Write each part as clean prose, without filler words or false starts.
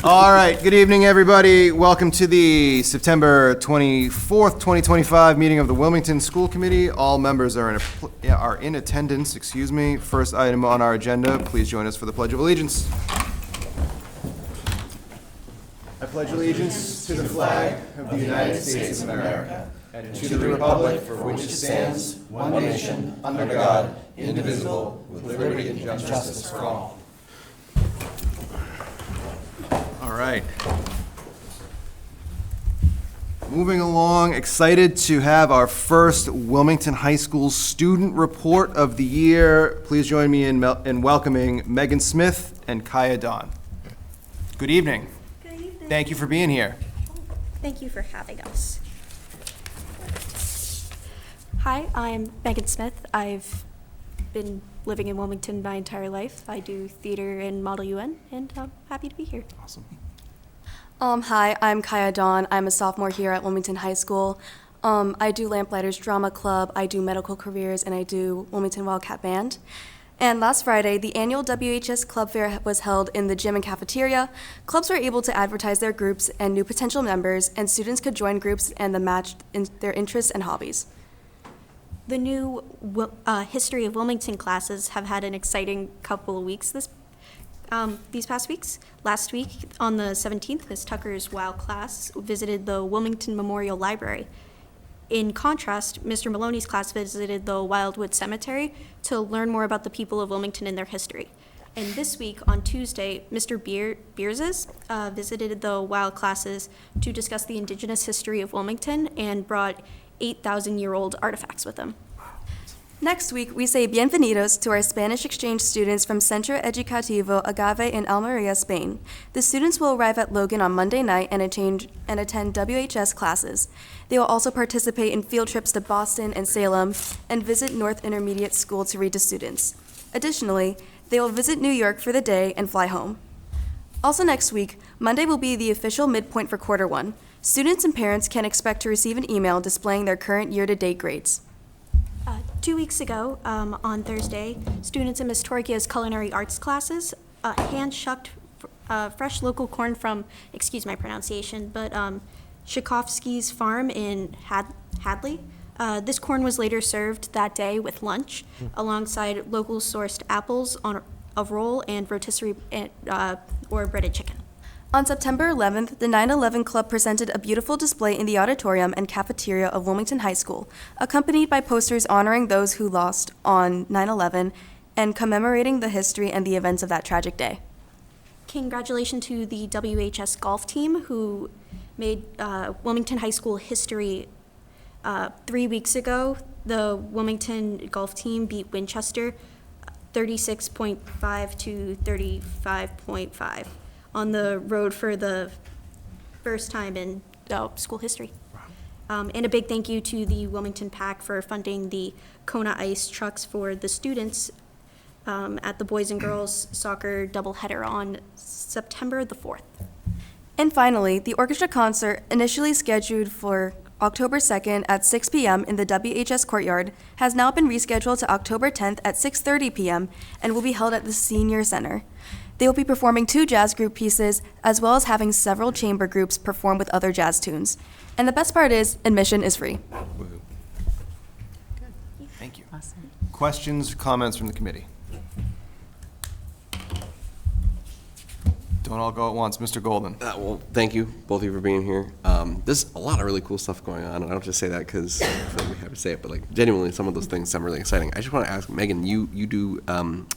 All right, good evening, everybody. Welcome to the September 24th, 2025 meeting of the Wilmington School Committee. All members are in attendance, excuse me. First item on our agenda, please join us for the Pledge of Allegiance. I pledge allegiance to the flag of the United States of America and to the republic for which it stands, one nation, under God, indivisible, with liberty and justice for all. All right. Moving along, excited to have our first Wilmington High School student report of the year. Please join me in welcoming Megan Smith and Kaia Donn. Good evening. Good evening. Thank you for being here. Thank you for having us. Hi, I'm Megan Smith. I've been living in Wilmington my entire life. I do theater and Model UN, and I'm happy to be here. Awesome. Hi, I'm Kaia Donn. I'm a sophomore here at Wilmington High School. I do Lamplighters Drama Club, I do Medical Careers, and I do Wilmington Wildcat Band. And last Friday, the annual WHS Club Fair was held in the gym and cafeteria. Clubs were able to advertise their groups and new potential members, and students could join groups and match in their interests and hobbies. The new History of Wilmington classes have had an exciting couple of weeks these past weeks. Last week, on the 17th, Ms. Tucker's WOW class visited the Wilmington Memorial Library. In contrast, Mr. Maloney's class visited the Wildwood Cemetery to learn more about the people of Wilmington and their history. And this week, on Tuesday, Mr. Beers's visited the WOW classes to discuss the indigenous history of Wilmington and brought 8,000-year-old artifacts with him. Next week, we say bienvenidos to our Spanish exchange students from Centro Educativo Agave in Almeria, Spain. The students will arrive at Logan on Monday night and attend WHS classes. They will also participate in field trips to Boston and Salem and visit North Intermediate School to read to students. Additionally, they will visit New York for the day and fly home. Also next week, Monday will be the official midpoint for quarter one. Students and parents can expect to receive an email displaying their current year-to-date grades. 2 weeks ago, on Thursday, students in Ms. Torchia's culinary arts classes hand-shucked fresh local corn from, excuse my pronunciation, but Tchaikovsky's farm in Hadley. This corn was later served that day with lunch, alongside local sourced apples on a roll and rotisserie or breaded chicken. On September 11th, the 9/11 Club presented a beautiful display in the auditorium and cafeteria of Wilmington High School, accompanied by posters honoring those who lost on 9/11 and commemorating the history and the events of that tragic day. Congratulations to the WHS golf team who made Wilmington High School history 3 weeks ago. The Wilmington golf team beat Winchester 36.5 to 35.5. On the road for the first time in school history. And a big thank you to the Wilmington PAC for funding the Kona Ice trucks for the students at the boys and girls soccer doubleheader on September the 4th. And finally, the orchestra concert, initially scheduled for October 2nd at 6 p.m. in the WHS courtyard, has now been rescheduled to October 10th at 6:30 p.m. and will be held at the Senior Center. They will be performing 2 jazz group pieces, as well as having several chamber groups perform with other jazz tunes. And the best part is, admission is free. Woohoo. Thank you. Awesome. Questions, comments from the committee? Don't all go at once. Mr. Golden. Well, thank you, both of you, for being here. There's a lot of really cool stuff going on, and I don't just say that because I feel like we have to say it, but like genuinely, some of those things sound really exciting. I just want to ask, Megan, you do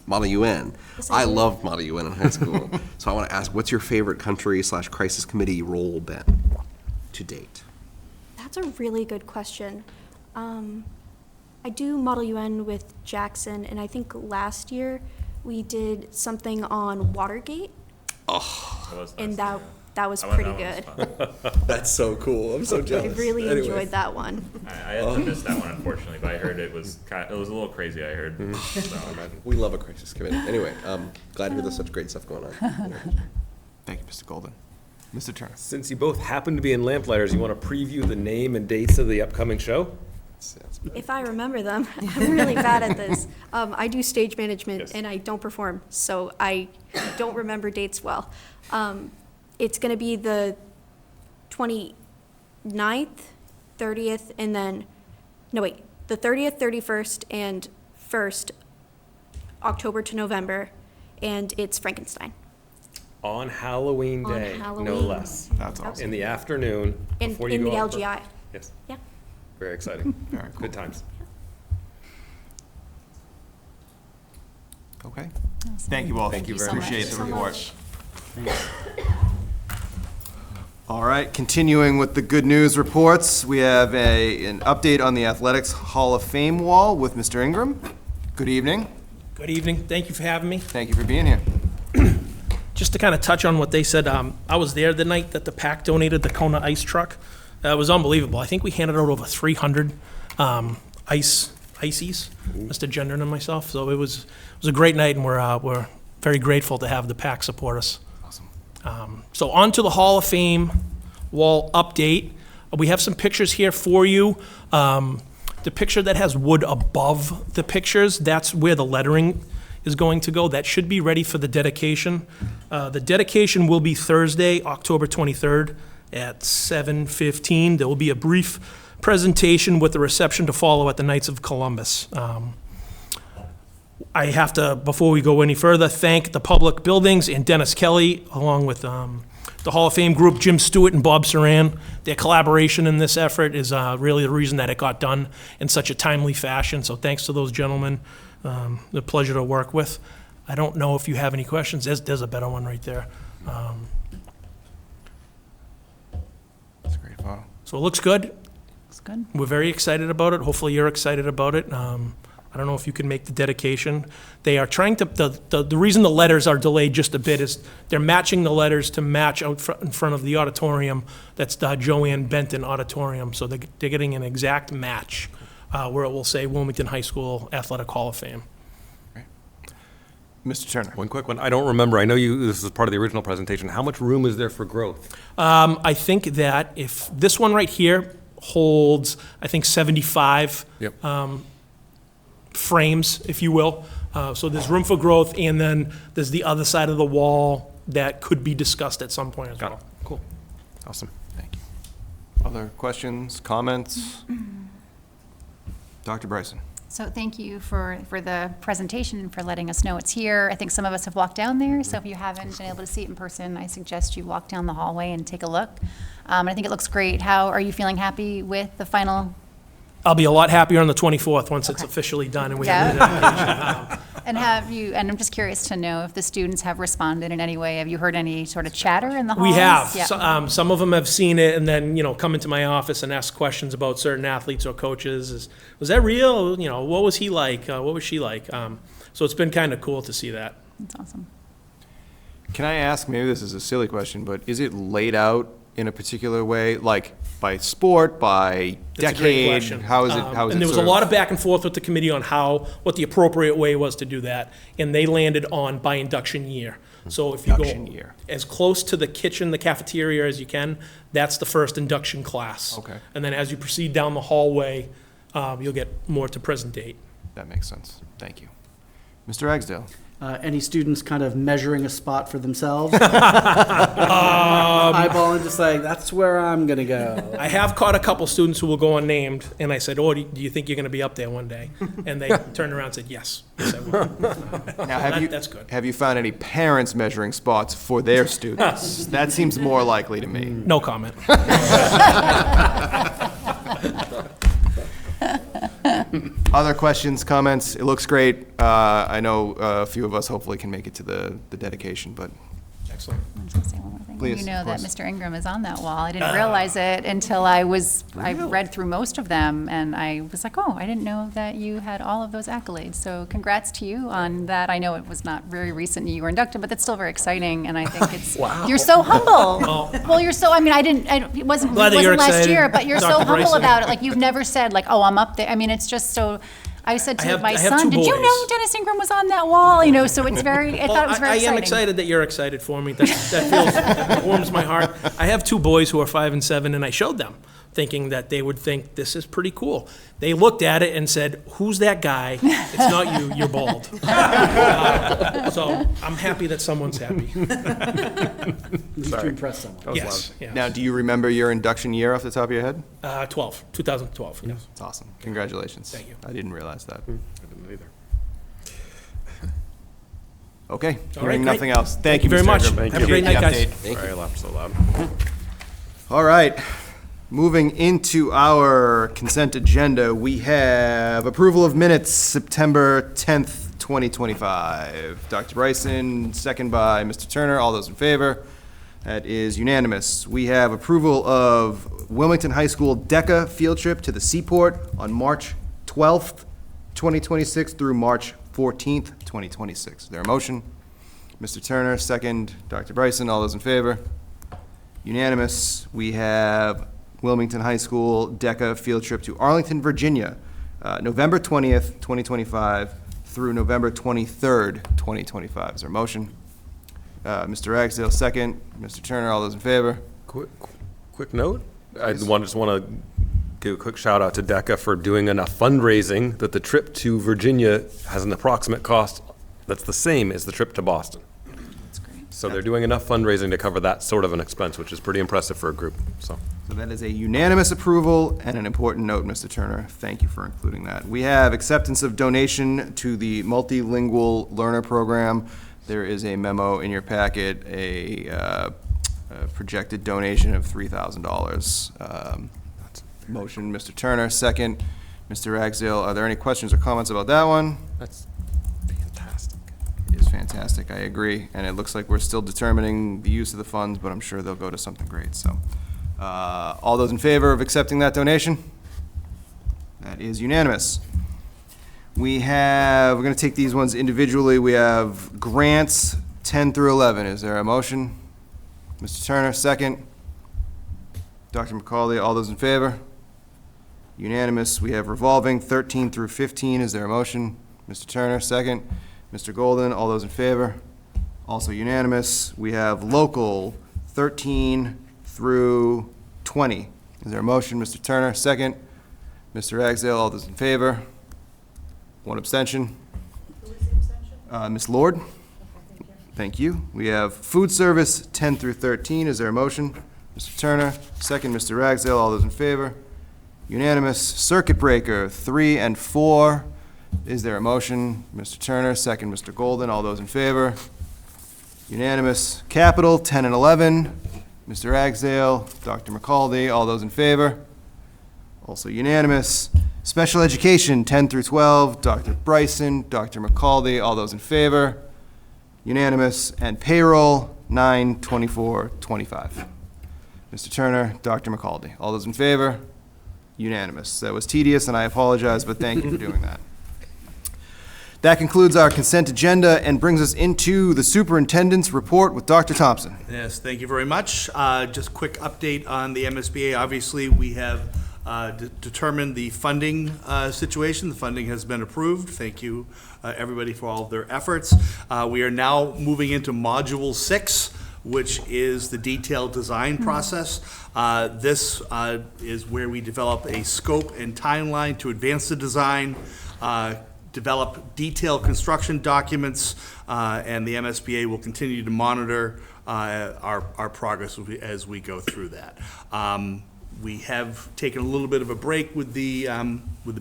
Model UN. Yes, I I do. loved Model UN in high school, so I want to ask, what's your favorite country/crisis committee role been to date? That's a really good question. I do Model UN with Jackson, and I think last year we did something on Watergate. And that was pretty good. That's so cool. I'm so I jealous. really Anyways. enjoyed that one. I had to miss that one, unfortunately, but I heard it was a little crazy, I heard. So, We love a crisis committee. Anyway, glad to hear there's such great stuff going on. Thank you, Mr. Golden. Mr. Turner. Since you both happen to be in Lamplighters, you want to preview the name and dates of the upcoming show? If I remember them, I'm really bad at this. I do stage management Yes. and I don't perform, so I don't remember dates well. It's going to be the 29th, 30th, and then, no wait, the 30th, 31st, and 1st, October to November, and it's Frankenstein. On Halloween On Day, no Halloween. less. That's awesome. In the afternoon, In before you the go out. LGI. Yes, Yeah. very exciting. Very cool. Good times. Okay. Thank you all. Thank you very much. Appreciate the so report. much. All right, continuing with the good news reports, we have an update on the Athletics Hall of Fame wall with Mr. Ingram. Good evening. Good evening. Thank you for having me. Thank you for being here. Just to kind of touch on what they said, I was there the night that the PAC donated the Kona ice truck. It was unbelievable. I think we handed out over 300 ices, Mr. Gendron and myself. So it was a great night, and we're very grateful to have the PAC support us. Awesome. So on to the Hall of Fame wall update. We have some pictures here for you. The picture that has wood above the pictures, that's where the lettering is going to go. That should be ready for the dedication. The dedication will be Thursday, October 23rd at 7:15. There will be a brief presentation with the reception to follow at the Knights of Columbus. I have to, before we go any further, thank the public buildings and Dennis Kelly, along with the Hall of Fame group, Jim Stewart and Bob Saran. Their collaboration in this effort is really the reason that it got done in such a timely fashion. So thanks to those gentlemen. A pleasure to work with. I don't know if you have any questions. There's a better one right there. That's a great photo. So it looks good. Looks good. We're very excited about it. Hopefully you're excited about it. I don't know if you can make the dedication. They are trying to, the reason the letters are delayed just a bit is they're matching the letters to match out in front of the auditorium. That's the Joanne Benton Auditorium. So they're getting an exact match where it will say Wilmington High School Athletic Hall of Fame. Mr. Turner. One quick one. I don't remember. I know this was part of the original presentation. How much room is there for growth? I think that if this one right here holds, I think 75 Yep. frames, if you will. So there's room for growth, and then there's the other side of the wall that could be discussed at some point as Got well. it. Cool. Awesome. Thank you. Other questions, comments? Dr. Bryson. So thank you for the presentation and for letting us know it's here. I think some of us have walked down there, so if you haven't been able to see it in person, I suggest you walk down the hallway and take a look. I think it looks great. How are you feeling happy with the final? I'll be a lot happier on the 24th once it's Okay. officially done and we Yeah. have the dedication. And I'm just curious to know if the students have responded in any way. Have you heard any sort of chatter in the halls? We have. Yeah. Some of them have seen it and then, come into my office and ask questions about certain athletes or coaches. Was that real? What was he like? What was she like? So it's been kind of cool to see that. That's awesome. Can I ask, maybe this is a silly question, but is it laid out in a particular way, like by sport, by That's a great decade? question. How is it? And there was a lot of back and forth with the committee on what the appropriate way was to do that, and they landed on by induction year. So if you Induction go year. as close to the kitchen, the cafeteria as you can, that's the first induction class. Okay. And then as you proceed down the hallway, you'll get more to present date. That makes sense. Thank you. Mr. Ragsdale. Any students kind of measuring a spot for themselves? Eyeballing, just like, that's where I'm going to go. I have caught a couple students who will go unnamed, and I said, "Oh, do you think you're going to be up there one day?" And they turned around and said, "Yes." Yes, I will. Now, That's good. Have you found any parents measuring spots for their students? That seems more likely to me. No comment. Other questions, comments? It looks great. I know a few of us hopefully can make it to the dedication, but Excellent. I'm just gonna say one more thing. Please, You know of that course. Mr. Ingram is on that wall. I didn't realize it until I read through most of them, and I was like, oh, I didn't know that you had all of those accolades. So congrats to you on that. I know it was not very recent you were inducted, but that's still very exciting, and I think it's, you're so humble. Well, you're so, it wasn't Glad that you're last excited, year, but you're so Dr. humble Bryson. about it. Like, you've never said, like, oh, I'm up there. I mean, it's just so, I said I to have- my I have son, two did you boys. know Dennis Ingram was on that wall? So it's very, I thought it was very I exciting. am excited that you're excited for me. That warms my heart. I have two boys who are 5 and 7, and I showed them. thinking that they would think this is pretty cool. They looked at it and said, "Who's that guy? It's not you. You're bald." So I'm happy that someone's happy. At least to impress someone. Yes. Yes. Now, do you remember your induction year off the top of your head? 2012. Yes. It's awesome. Congratulations. Thank you. I didn't realize that. I didn't either. Okay, All right, hearing great. nothing else. Thank you very Mr. much. Ingram. Have a great night, guys. Sorry I laughed so loud. All right, moving into our consent agenda, we have approval of minutes, September 10th, 2025. Dr. Bryson, second by Mr. Turner. All those in favor? That is unanimous. We have approval of Wilmington High School DECA field trip to the Seaport on March 12th, 2026 through March 14th, 2026. Is there a motion? Mr. Turner, second. Dr. Bryson, all those in favor? Unanimous. We have Wilmington High School DECA field trip to Arlington, Virginia, November 20th, 2025 through November 23rd, 2025. Is there a motion? Mr. Ragsdale, second. Mr. Turner, all those in favor? Quick note, I just want to give a quick shout out to DECA for doing enough fundraising that the trip to Virginia has an approximate cost that's the same as the trip to Boston. That's great. So they're doing enough fundraising to cover that sort of an expense, which is pretty impressive for a group, so. So that is a unanimous approval and an important note, Mr. Turner. Thank you for including that. We have acceptance of donation to the Multilingual Learner Program. There is a memo in your packet, a projected donation of $3,000. Motion, Mr. Turner, second. Mr. Ragsdale, are there any questions or comments about that one? That's fantastic. It is fantastic, I agree, and it looks like we're still determining the use of the funds, but I'm sure they'll go to something great, so. All those in favor of accepting that donation? That is unanimous. We're gonna take these ones individually. We have grants 10 through 11. Is there a motion? Mr. Turner, second. Dr. McCauley, all those in favor? Unanimous. We have revolving 13 through 15. Is there a motion? Mr. Turner, second. Mr. Golden, all those in favor? Also unanimous. We have local 13 through 20. Is there a motion? Mr. Turner, second. Mr. Ragsdale, all those in favor? One abstention. Who was the abstention? Ms. Lord. Thank you. We have food service 10 through 13. Is there a motion? Mr. Turner, second. Mr. Ragsdale, all those in favor? Unanimous. Circuit breaker 3 and 4. Is there a motion? Mr. Turner, second. Mr. Golden, all those in favor? Unanimous. Capital 10 and 11. Mr. Ragsdale, Dr. McCaldy, all those in favor? Also unanimous. Special education 10 through 12. Dr. Bryson, Dr. McCaldy, all those in favor? Unanimous. And payroll 9, 24, 25. Mr. Turner, Dr. McCaldy, all those in favor? Unanimous. That was tedious, and I apologize, but thank you for doing that. That concludes our consent agenda and brings us into the superintendent's report with Dr. Thompson. Yes, thank you very much. Just a quick update on the MSBA. Obviously, we have determined the funding situation. The funding has been approved. Thank you, everybody, for all of their efforts. We are now moving into Module 6, which is the detailed design process. This is where we develop a scope and timeline to advance the design, develop detailed construction documents, and the MSBA will continue to monitor our progress as we go through that. We have taken a little bit of a break with the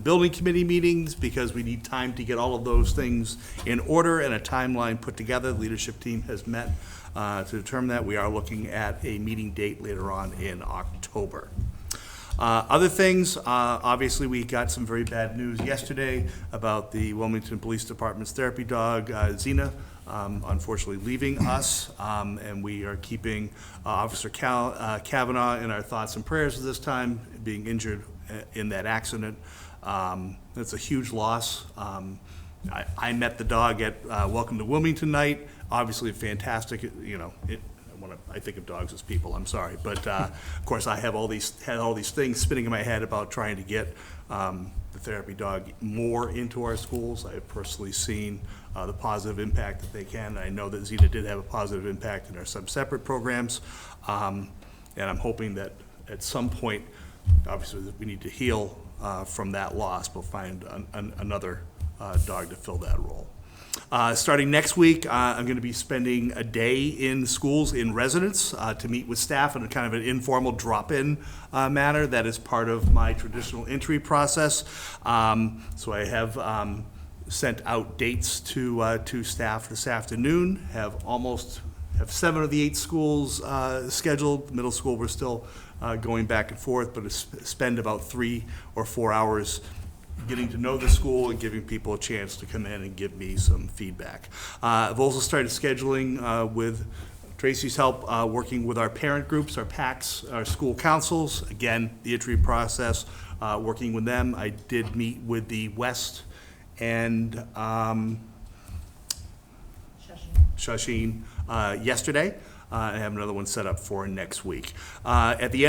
building committee meetings because we need time to get all of those things in order and a timeline put together. The leadership team has met to determine that. We are looking at a meeting date later on in October. Other things, obviously we got some very bad news yesterday about the Wilmington Police Department's therapy dog, Zena, unfortunately leaving us, and we are keeping Officer Kavanaugh in our thoughts and prayers at this time, being injured in that accident. It's a huge loss. I met the dog at Welcome to Wilmington night. Obviously fantastic, you know, I think of dogs as people, I'm sorry. But of course I have all these things spinning in my head about trying to get the therapy dog more into our schools. I have personally seen the positive impact that they can. I know that Zena did have a positive impact in our separate programs. And I'm hoping that at some point obviously, we need to heal from that loss, but find another dog to fill that role. Starting next week, I'm going to be spending a day in schools in residence to meet with staff in a kind of an informal drop-in manner. That is part of my traditional entry process. So I have sent out dates to staff this afternoon. Have 7 of the 8 schools scheduled. Middle school, we're still going back and forth, but spend about 3 or 4 hours getting to know the school and giving people a chance to come in and give me some feedback. I've also started scheduling with Tracy's help, working with our parent groups, our PACs, our school councils. Again, the entry process, working with them. I did meet with the West and Shashin yesterday. I have another one set up for next week. At the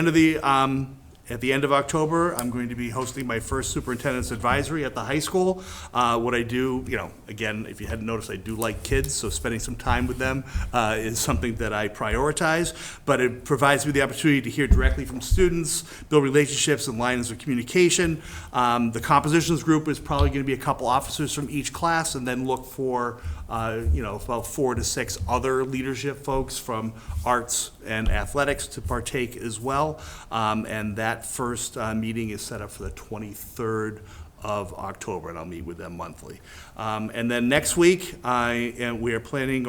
end of October, I'm going to be hosting my first superintendent's advisory at the high school. What I do, again, if you hadn't noticed, I do like kids, so spending some time with them is something that I prioritize. But it provides me the opportunity to hear directly from students, build relationships and lines of communication. The compositions group is probably going to be a couple officers from each class, and then look for about 4 to 6 other leadership folks from arts and athletics to partake as well. And that first meeting is set up for the 23rd of October, and I'll meet with them monthly. And then next week, I am planning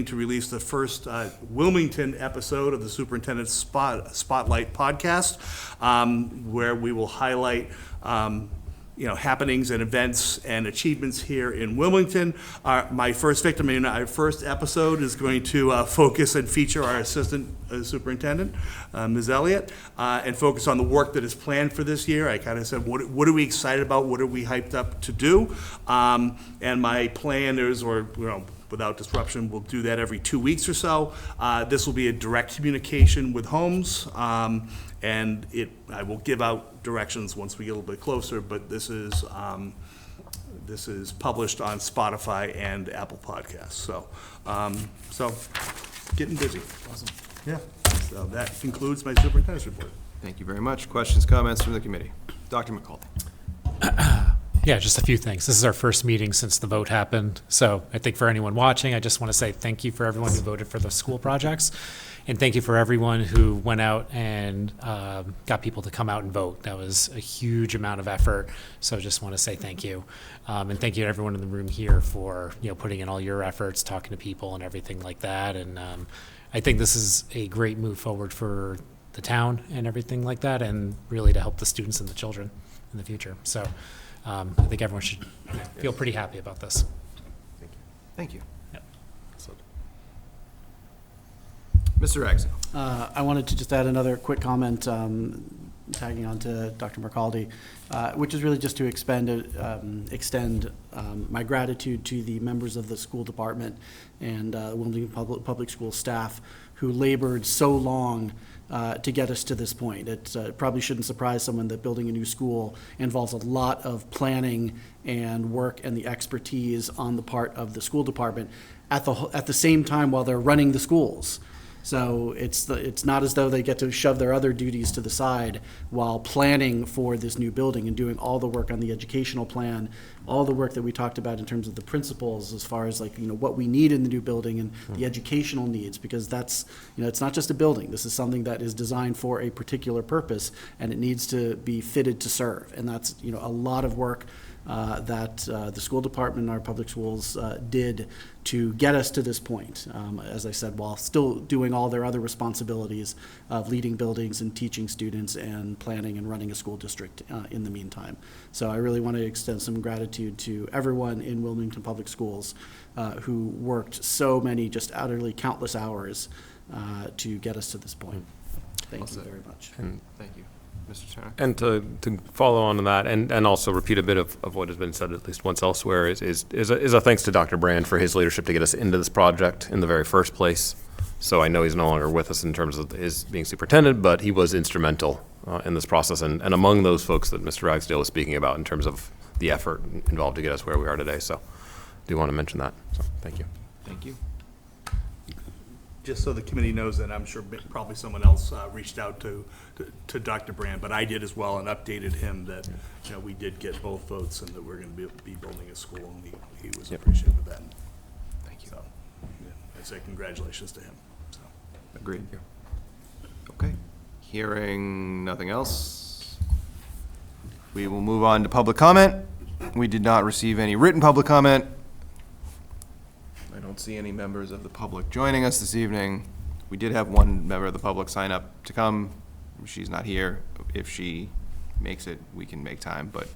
to release the first Wilmington episode of the Superintendent's Spotlight podcast, where we will highlight happenings and events and achievements here in Wilmington. My first episode is going to focus and feature our assistant superintendent, Ms. Elliott, and focus on the work that is planned for this year. I kind of said, what are we excited about? What are we hyped up to do? And my plan is, without disruption, we'll do that every 2 weeks or so. This will be a direct communication with homes, and I will give out directions once we get a little bit closer, but this is published on Spotify and Apple Podcasts. So getting busy. Awesome. Yeah. So that concludes my superintendent's report. Thank you very much. Questions, comments from the committee? Dr. McCauley. Yeah, just a few things. This is our first meeting since the vote happened. So I think for anyone watching, I just want to say thank you for everyone who voted for the school projects. And thank you for everyone who went out and got people to come out and vote. That was a huge amount of effort. So just want to say thank you. And thank you to everyone in the room here for putting in all your efforts, talking to people and everything like that. And I think this is a great move forward for the town and everything like that, and really to help the students and the children in the future. So I think everyone should feel pretty happy about this. Thank you. Yep. Mr. Ragsdale. I wanted to just add another quick comment, tagging on to Dr. Mercaldi, which is really just to extend my gratitude to the members of the school department and Wilmington Public School staff who labored so long to get us to this point. It probably shouldn't surprise someone that building a new school involves a lot of planning and work and the expertise on the part of the school department at the same time while they're running the schools. So it's not as though they get to shove their other duties to the side while planning for this new building and doing all the work on the educational plan, all the work that we talked about in terms of the principals as far as what we need in the new building and the educational needs, because that's, it's not just a building. This is something that is designed for a particular purpose and it needs to be fitted to serve. And that's, a lot of work that the school department and our public schools did to get us to this point, as I said, while still doing all their other responsibilities of leading buildings and teaching students and planning and running a school district in the meantime. So I really want to extend some gratitude to everyone in Wilmington Public Schools who worked so many just utterly countless hours to get us to this point. Thank you very much. Thank you. Mr. Turner. And to follow on to that, and also repeat a bit of what has been said at least once elsewhere, is a thanks to Dr. Brand for his leadership to get us into this project in the very first place. So I know he's no longer with us in terms of his being superintendent, but he was instrumental in this process, and among those folks that Mr. Ragsdale was speaking about in terms of the effort involved to get us where we are today. So I do want to mention that. So thank you. Thank you. just so the committee knows that, I'm sure probably someone else reached out to Dr. Brand, but I did as well and updated him that, you know, we did get both votes and that we're going to be building a school, and he was appreciative of that. Thank you. So, yeah, I'd say congratulations to him. So. Agreed. Okay. Hearing nothing else, we will move on to public comment. We did not receive any written public comment. I don't see any members of the public joining us this evening. We did have one member of the public sign up to come. She's not here. If she makes it, we can make time, but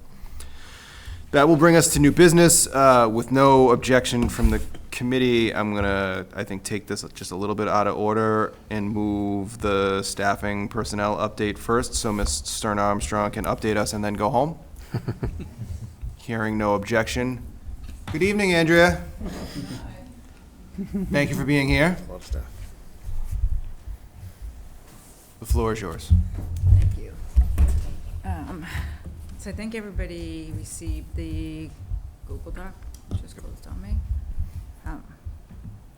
that will bring us to new business. With no objection from the committee, I'm gonna, I think, take this just a little bit out of order and move the staffing personnel update first, so Ms. Stern Armstrong can update us and then go home. Hearing no objection. Good evening, Andrea. Thank you for being here. Love stuff. The floor is yours. Thank you. So I think everybody received the Google Doc, just closed on me,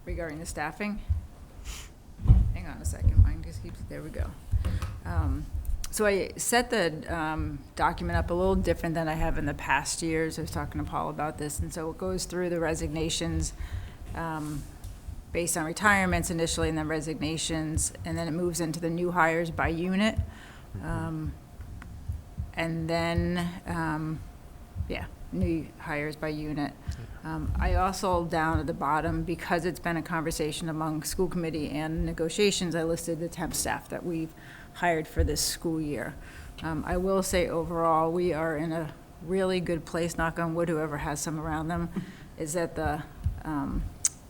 regarding the staffing. Hang on a second, mine just keeps, there we go. So I set the document up a little different than I have in the past years. I was talking to Paul about this, and so it goes through the resignations based on retirements initially, and then resignations, and then it moves into the new hires by unit. And then, new hires by unit. I also, down at the bottom, because it's been a conversation among school committee and negotiations, I listed the temp staff that we've hired for this school year. I will say overall, we are in a really good place, knock on wood, whoever has some around them, is that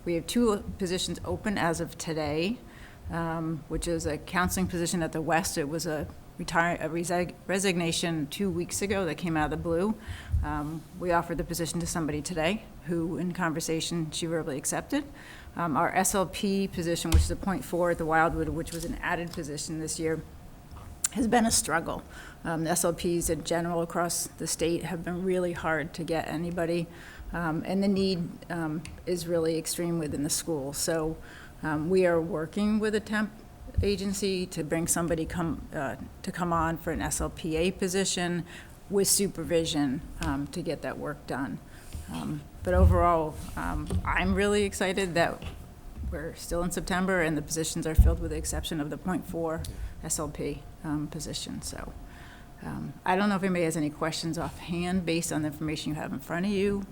we have 2 positions open as of today, which is a counseling position at the West. It was a resignation 2 weeks ago that came out of the blue. We offered the position to somebody today who, in conversation, she verbally accepted. Our SLP position, which is a .4 at the Wildwood, which was an added position this year, has been a struggle. The SLPs in general across the state have been really hard to get anybody, and the need is really extreme within the school. So we are working with a temp agency to bring somebody to come on for an SLPA position with supervision to get that work done. But overall, I'm really excited that we're still in September and the positions are filled with the exception of the .4 SLP position. So I don't know if anybody has any questions offhand based on the information you have in front of you.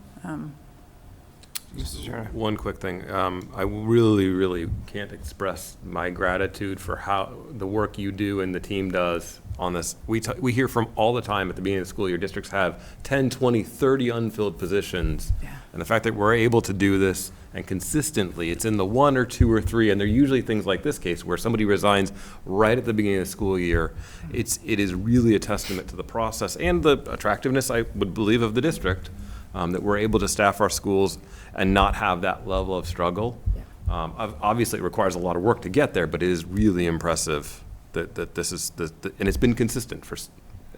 Mr. Turner. One quick thing. I really, really can't express my gratitude for how the work you do and the team does on this. We hear from all the time at the beginning of the school year, districts have 10, 20, 30 unfilled positions. Yeah. And the fact that we're able to do this and consistently, it's in the 1 or 2 or 3, and they're usually things like this case where somebody resigns right at the beginning of the school year. It is really a testament to the process and the attractiveness, I would believe, of the district. That we're able to staff our schools and not have that level of struggle. Yeah. Obviously, it requires a lot of work to get there, but it is really impressive that this is, and it's been consistent for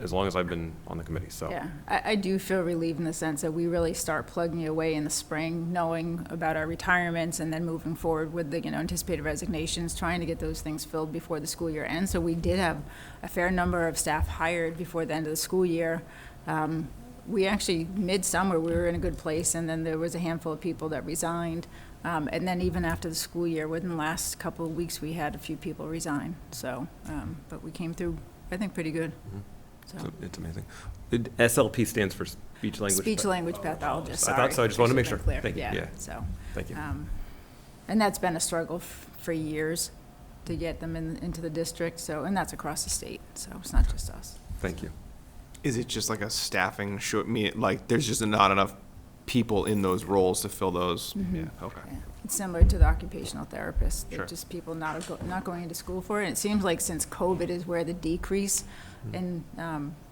as long as I've been on the committee, so. Yeah, I do feel relieved in the sense that we really start plugging away in the spring, knowing about our retirements and then moving forward with the anticipated resignations, trying to get those things filled before the school year ends. So we did have a fair number of staff hired before the end of the school year. We actually, midsummer, we were in a good place, and then there was a handful of people that resigned. And then even after the school year, within the last couple of weeks, we had a few people resign. So, but we came through, I think, pretty good. Mm-hmm. So it's amazing. SLP stands for speech language. Speech language pathologist. I thought so. I just wanted to make sure. Clear. Thank you. Yeah. So. Thank you. And that's been a struggle for years to get them into the district. So, and that's across the state. So it's not just us. Thank you. Is it just like a staffing like there's just not enough people in those roles to fill those? Mm-hmm. Yeah, okay. Yeah. It's similar to the occupational therapists. They're Sure. just people not going into school for it. And it seems like since COVID is where the decrease in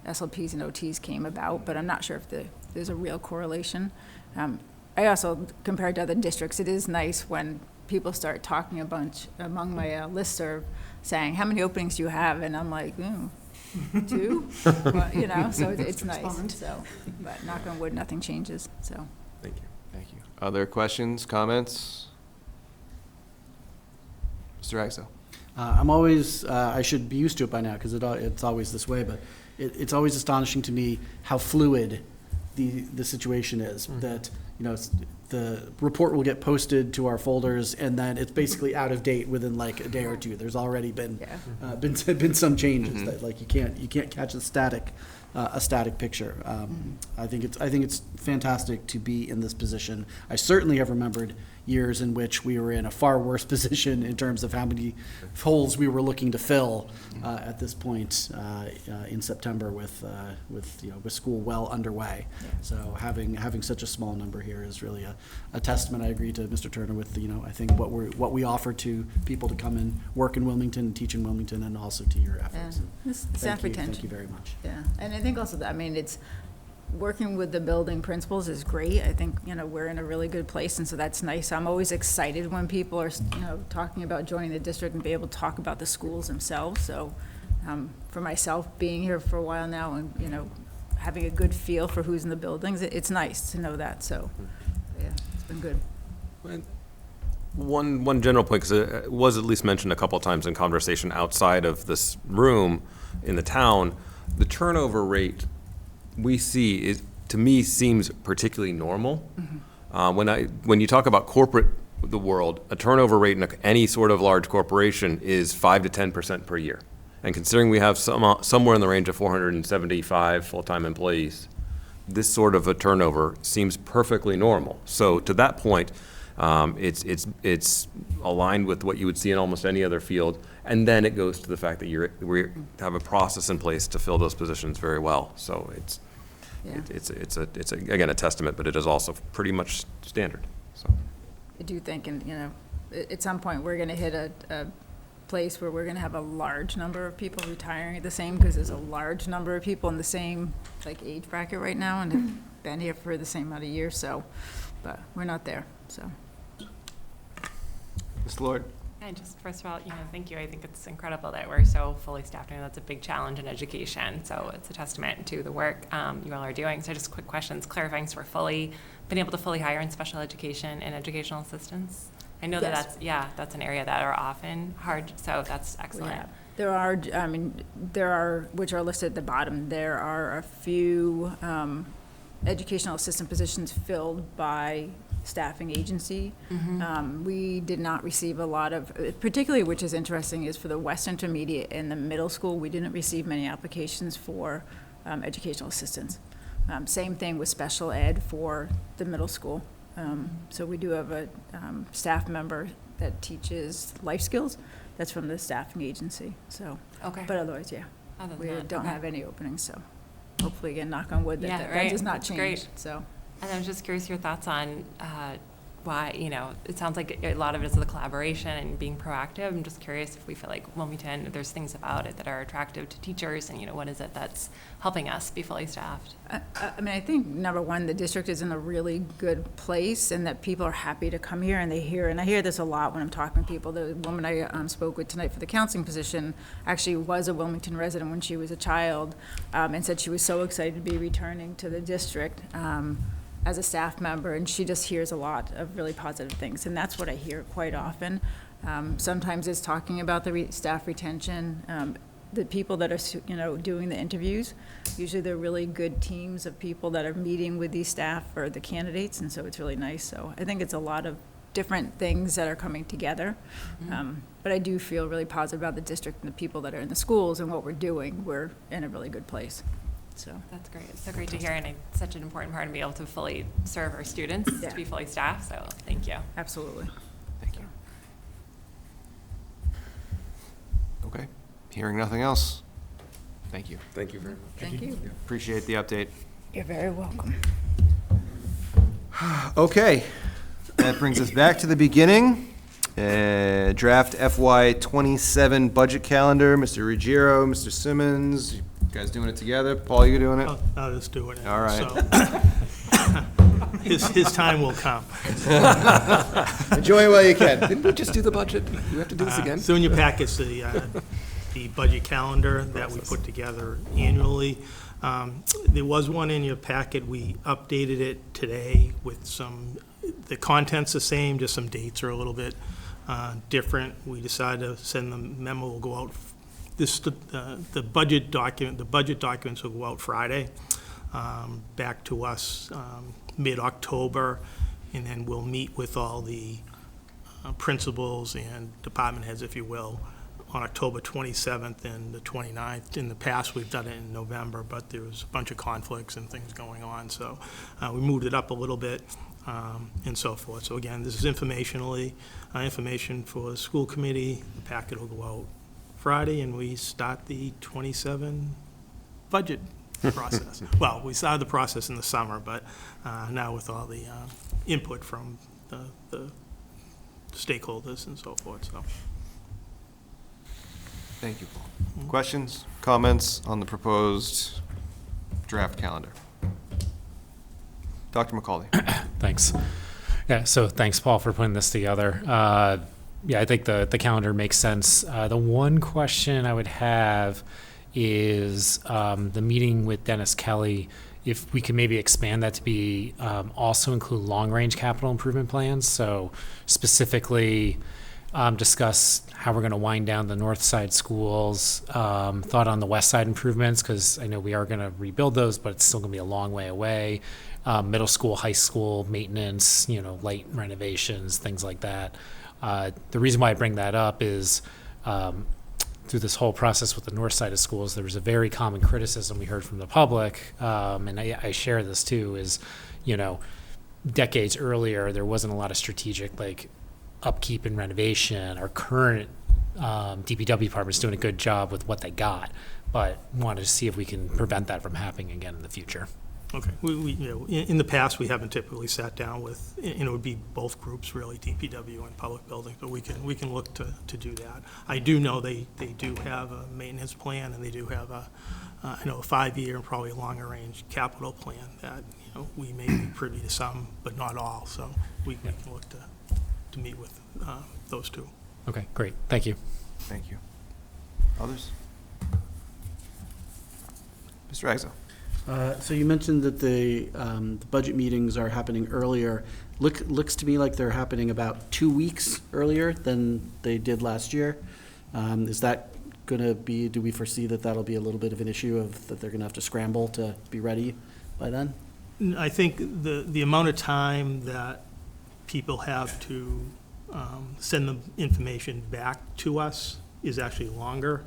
SLPs and OTs came about, but I'm not sure if there's a real correlation. I also, compared to other districts, it is nice when people start talking a bunch among my listserv saying, how many openings do you have? And I'm like, 2, well, so it's nice. So, but knock on wood, nothing changes. So, thank you. Thank you. Other questions, comments? Mr. Agso. I'm always, I should be used to it by now because it's always this way, but it's always astonishing to me how fluid the situation is. That, the report will get posted to our folders and then it's basically out of date within like a day or two. There's already been some changes that like you can't catch a static picture. I think it's fantastic to be in this position. I certainly have remembered years in which we were in a far worse position in terms of how many holes we were looking to fill at this point in September with school well underway. So having such a small number here is really a testament. I agree to Mr. Turner with I think what we offer to people to come and work in Wilmington and teach in Wilmington, and also to your efforts. Staff retention. Thank you very much. Yeah, and I think also that, it's working with the building principals is great. I think, we're in a really good place, and so that's nice. I'm always excited when people are, talking about joining the district and be able to talk about the schools themselves. So for myself, being here for a while now and, having a good feel for who's in the buildings, it's nice to know that. So, yeah, it's been good. One general point, because it was at least mentioned a couple of times in conversation outside of this room in the town, the turnover rate we see is, to me, seems particularly normal. When you talk about the world, a turnover rate in any sort of large corporation is 5 to 10% per year. And considering we have somewhere in the range of 475 full-time employees, this sort of a turnover seems perfectly normal. So to that point, it's aligned with what you would see in almost any other field. And then it goes to the fact that we have a process in place to fill those positions very well. So it's again a testament, but it is also pretty much standard. So I do think, and at some point we're going to hit a place where we're going to have a large number of people retiring at the same, because there's a large number of people in the same age bracket right now and have been here for the same amount of years. So, but we're not there. So, Ms. Lord. And just first of all, thank you. I think it's incredible that we're so fully staffed. I know that's a big challenge in education, so it's a testament to the work you all are doing. So just quick questions, clarifying, so we're been able to fully hire in special education and educational assistants. I know Yes. that's an area that are often hard, so that's excellent. yeah, there are, which are listed at the bottom, there are a few educational assistant positions filled by staffing agency. We did not receive a lot of, particularly, which is interesting, is for the West Intermediate and the middle school, we didn't receive many applications for educational assistants. Same thing with special ed for the middle school. So we do have a staff member that teaches life skills. That's from the staffing agency. So, Okay. but otherwise, yeah, Other than we that, don't okay. have any openings. So hopefully, again, knock on wood, that does not That's change. great. So. And I was just curious your thoughts on why, it sounds like a lot of it is the collaboration and being proactive. I'm just curious if we feel like Wilmington, there's things about it that are attractive to teachers, and what is it that's helping us be fully staffed? I think, number one, the district is in a really good place, and that people are happy to come here, and I hear this a lot when I'm talking to people. The woman I spoke with tonight for the counseling position actually was a Wilmington resident when she was a child, and said she was so excited to be returning to the district as a staff member, and she just hears a lot of really positive things, and that's what I hear quite often. Sometimes it's talking about the staff retention. The people that are, doing the interviews, usually they're really good teams of people that are meeting with these staff or the candidates, and so it's really nice. So I think it's a lot of different things that are coming together. But I do feel really positive about the district and the people that are in the schools and what we're doing. We're in a really good place. So That's great. It's so great to hear, and it's such an important part to be able to fully serve our students, to be fully staffed, so thank you. absolutely. Thank you. Okay. Hearing nothing else. Thank you. thank you very much. Thank you. Appreciate the update. You're very welcome. Okay. That brings us back to the beginning. Draft FY '27 budget calendar. Mr. Ruggiero, Mr. Simmons, you guys doing it together? Paul, you doing it? I'll just do it. All right. So, his time will come. Enjoy it while you can. Didn't we just do the budget? We have to do this again? So in your packets, the budget calendar that we put together annually. There was one in your packet. We updated it today with the content's the same, just some dates are a little bit different. We decided to send the memo, will go out, the budget documents will go out Friday, back to us mid-October, and then we'll meet with all the principals and department heads, if you will, on October 27th and the 29th. In the past, we've done it in November, but there was a bunch of conflicts and things going on, so we moved it up a little bit, and so forth. So again, this is information for the school committee. The packet will go out Friday, and we start the 27 budget process. Well, we started the process in the summer, but now with all the input from the stakeholders and so forth, so. Thank you, Paul. Questions, comments on the proposed draft calendar? Dr. McCauley. Thanks. Yeah, so thanks, Paul, for putting this together. Yeah, I think the calendar makes sense. The one question I would have is the meeting with Dennis Kelly, if we could maybe expand that to be also include long-range capital improvement plans. So specifically discuss how we're going to wind down the north side schools, thought on the west side improvements, because I know we are going to rebuild those, but it's still going to be a long way away. Middle school, high school maintenance, light renovations, things like that. The reason why I bring that up is through this whole process with the north side of schools, there was a very common criticism we heard from the public, and I share this too, is, decades earlier, there wasn't a lot of strategic, upkeep and renovation. Our current DPW department's doing a good job with what they got, but wanted to see if we can prevent that from happening again in the future. Okay. We in the past, we haven't typically sat down with, and it would be both groups really, DPW and public buildings, but we can look to do that. I do know they do have a maintenance plan, and they do have a 5-year and probably longer range capital plan that, we may be privy to some, but not all. So we can look to meet with those two. Okay, great. Thank you. Thank you. Others? Mr. Agza. So you mentioned that the budget meetings are happening earlier. Looks to me like they're happening about 2 weeks earlier than they did last year. Is that going to be, do we foresee that that'll be a little bit of an issue of that they're going to have to scramble to be ready by then? I think the amount of time that people have to send the information back to us is actually longer.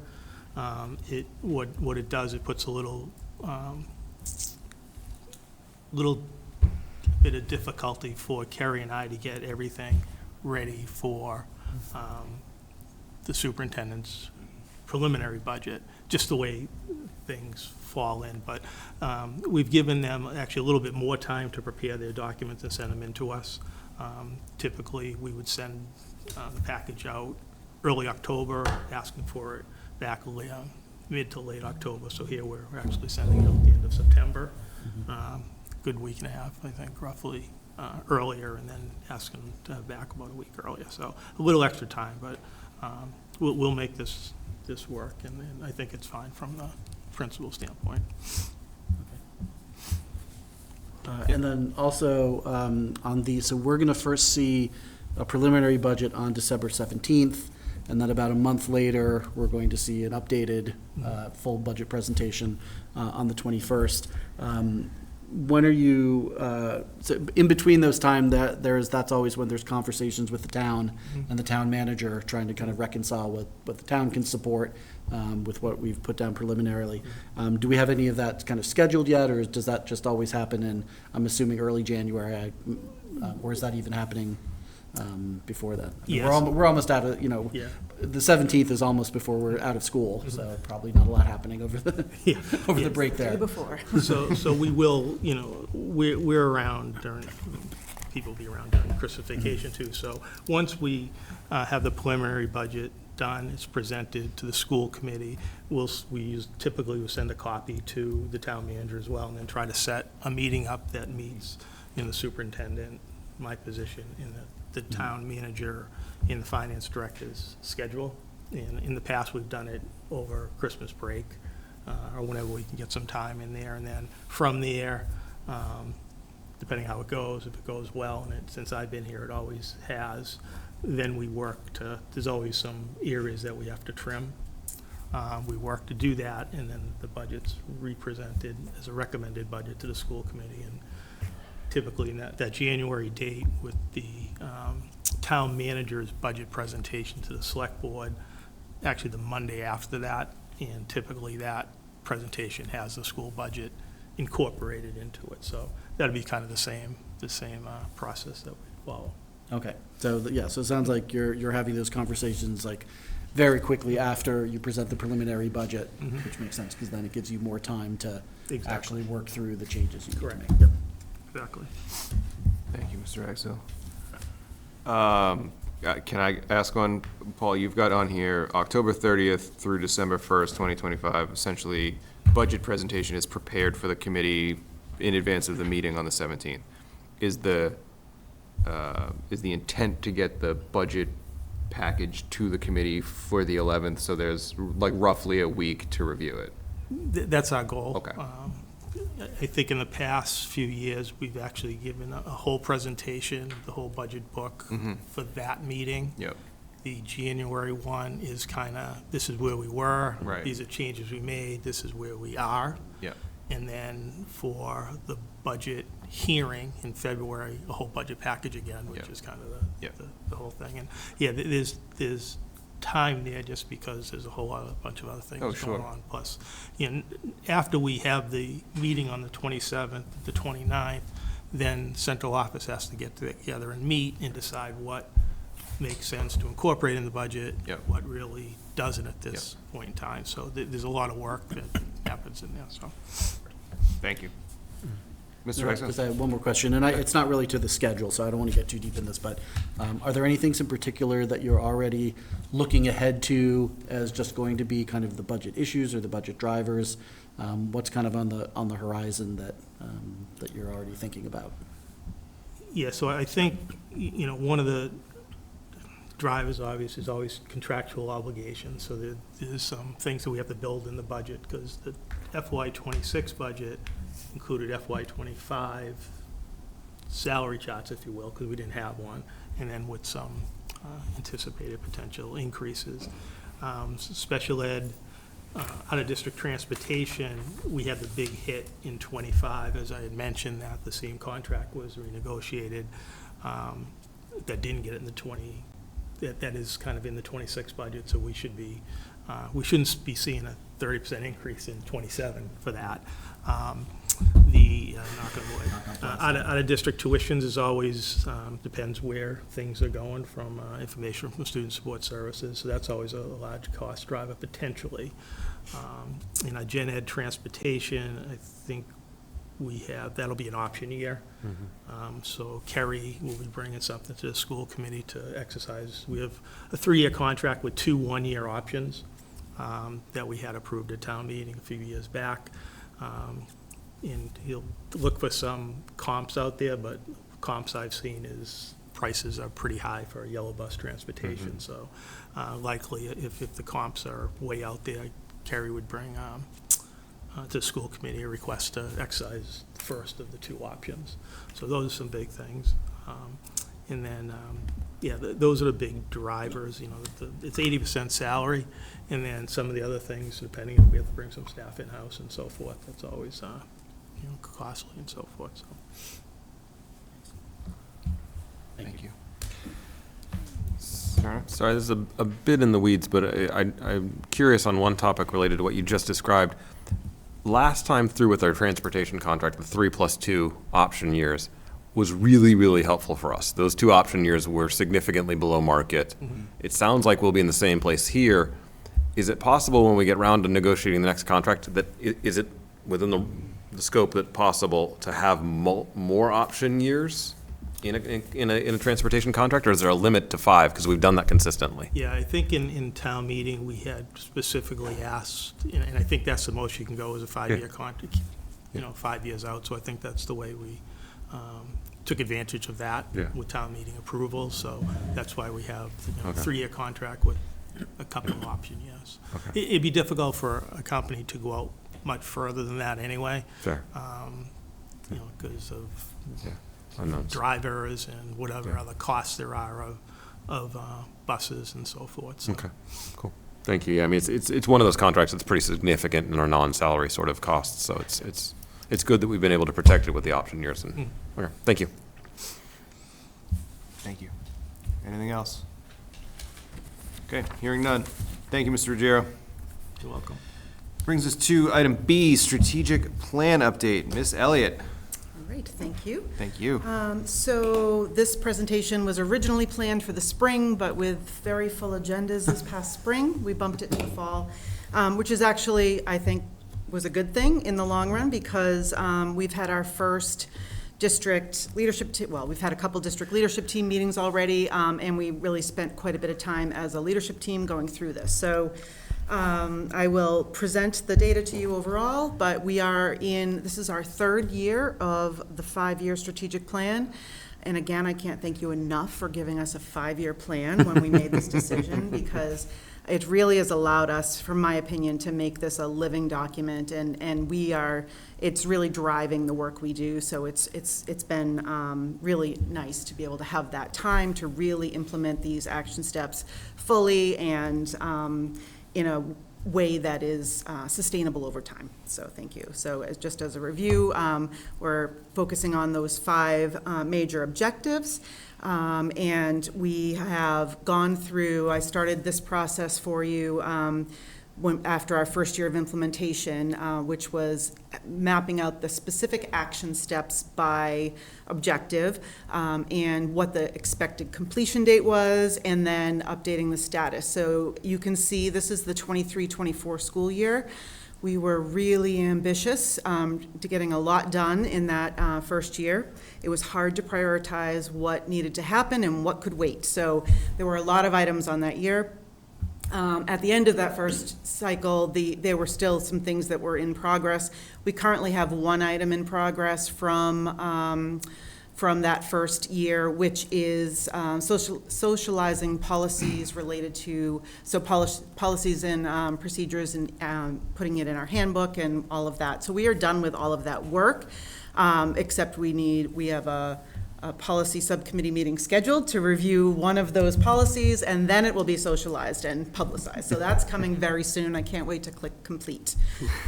What it does, it puts a little bit of difficulty for Kerry and I to get everything ready for the superintendent's preliminary budget, just the way things fall in. But we've given them actually a little bit more time to prepare their documents and send them in to us. Typically, we would send the package out early October, asking for it back mid to late October. So here we're actually sending it out at the end of September. Good week and a half, I think, roughly earlier, and then asking them back about a week earlier. So a little extra time, but we'll make this work, and I think it's fine from the principal standpoint. And then also so we're going to first see a preliminary budget on December 17th, and then about a month later, we're going to see an updated full budget presentation on the 21st. When are you, so in between those time, that's always when there's conversations with the town and the town manager trying to kind of reconcile what the town can support with what we've put down preliminarily. Do we have any of that kind of scheduled yet, or does that just always happen in, I'm assuming, early January, or is that even happening before that? Yes. We're almost out of, Yeah. the 17th is almost before we're out of school, so probably not a lot happening over the the break there. Before. So we will, we're around during, people will be around during Christmas vacation too. So once we have the preliminary budget done, it's presented to the school committee, typically we'll send a copy to the town manager as well, and then try to set a meeting up that meets the superintendent, my position, in the town manager, in the finance director's schedule. And in the past, we've done it over Christmas break, or whenever we can get some time in there. And then from there, depending how it goes, if it goes well, and since I've been here, it always has, then we work to, there's always some areas that we have to trim. We work to do that, and then the budget's represented as a recommended budget to the school committee. And typically in that January date with the town manager's budget presentation to the select board, actually the Monday after that, and typically that presentation has the school budget incorporated into it. So that'd be kind of the same process that we follow. Okay, so, yeah, so it sounds like you're having those conversations like very quickly after you present the preliminary budget, which makes sense, because then it gives you more time to actually work through the changes you need to make. Yep. Exactly. Thank you, Mr. Axel. Can I ask one, Paul, you've got on here October 30th through December 1st, 2025, essentially budget presentation is prepared for the committee in advance of the meeting on the 17th. Is the intent to get the budget package to the committee for the 11th, so there's like roughly a week to review it? That's our goal. Okay. I think in the past few years, we've actually given a whole presentation, the whole budget book for that meeting. Yep. The January one is kind of, this is where we were. Right. These are changes we made. This is where we are. Yep. And then for the budget hearing in February, a whole budget package again, which is kind of the whole thing. And yeah, there's time there just because there's a bunch of other things going on. Plus, after we have the meeting on the 27th, the 29th, then central office has to get together and meet and decide what makes sense to incorporate in the budget, what really doesn't at this point in time. So there's a lot of work that happens in there. So, thank you. Mr. Because I have one more question, and it's not really to the schedule, so I don't want to get too deep in this, but are there any things in particular that you're already looking ahead to as just going to be kind of the budget issues or the budget drivers? What's kind of on the horizon that you're already thinking about? Yeah, so I think, one of the drivers, obviously, is always contractual obligations. So there's some things that we have to build in the budget, because the FY26 budget included FY25 salary charts, if you will, because we didn't have one, and then with some anticipated potential increases. Special ed, out-of-district transportation, we had the big hit in '25, as I had mentioned, that the same contract was renegotiated. That didn't get it in the that is kind of in the 26 budget, so we shouldn't be seeing a 30% increase in '27 for that. Out-of-district tuitions is always, depends where things are going from, information from student support services, so that's always a large cost driver potentially. In our gen ed transportation, I think that'll be an option year. So Kerry will be bringing something to the school committee to exercise. We have a 3-year contract with 2 one-year options that we had approved at town meeting a few years back. And he'll look for some comps out there, but comps I've seen is prices are pretty high for yellow bus transportation. So likely if the comps are way out there, Kerry would bring to the school committee a request to exercise the first of the 2 options. So those are some big things. And then, those are the big drivers. It's 80% salary, and then some of the other things, depending if we have to bring some staff in-house and so forth, that's always costly and so forth. So. Thank you. Sorry, this is a bit in the weeds, but I'm curious on one topic related to what you just described. Last time through with our transportation contract, the 3+2 option years was really, really helpful for us. Those 2 option years were significantly below market. It sounds like we'll be in the same place here. Is it possible when we get around to negotiating the next contract is it within the scope that possible to have more option years in a transportation contract, or is there a limit to 5 because we've done that consistently? Yeah, I think in town meeting we had specifically asked, and I think that's the most you can go is a 5-year contract, 5 years out. So I think that's the way we took advantage of that with town meeting approval. So that's why we have a 3-year contract with a couple of option years. It'd be difficult for a company to go out much further than that anyway. Fair. because of Unknowns. drivers and whatever other costs there are of buses and so forth. So. Okay, cool. Thank you. Yeah, I mean, it's one of those contracts that's pretty significant in our non-salary sort of costs, so it's good that we've been able to protect it with the option years. And okay, thank you. Thank you. Anything else? Okay, hearing none. Thank you, Mr. Ruggiero. You're welcome. Brings us to item B, strategic plan update. Ms. Elliott. All right, thank you. Thank you. So this presentation was originally planned for the spring, but with very full agendas this past spring, we bumped it to the fall, which is actually, I think, was a good thing in the long run because we've had our first district leadership we've had a couple district leadership team meetings already, and we really spent quite a bit of time as a leadership team going through this. So I will present the data to you overall, but this is our third year of the 5-year strategic plan. And again, I can't thank you enough for giving us a 5-year plan when we made this decision, because it really has allowed us, from my opinion, to make this a living document, and it's really driving the work we do. So it's been really nice to be able to have that time to really implement these action steps fully and in a way that is sustainable over time. So thank you. So just as a review, we're focusing on those 5 major objectives. And we have gone through, I started this process for you after our first year of implementation, which was mapping out the specific action steps by objective and what the expected completion date was, and then updating the status. So you can see this is the 23-24 school year. We were really ambitious to getting a lot done in that first year. It was hard to prioritize what needed to happen and what could wait. So there were a lot of items on that year. At the end of that first cycle, there were still some things that were in progress. We currently have 1 item in progress from that first year, which is socializing policies related to, policies and procedures and putting it in our handbook and all of that. So we are done with all of that work, except we have a policy subcommittee meeting scheduled to review one of those policies, and then it will be socialized and publicized. So that's coming very soon. I can't wait to click complete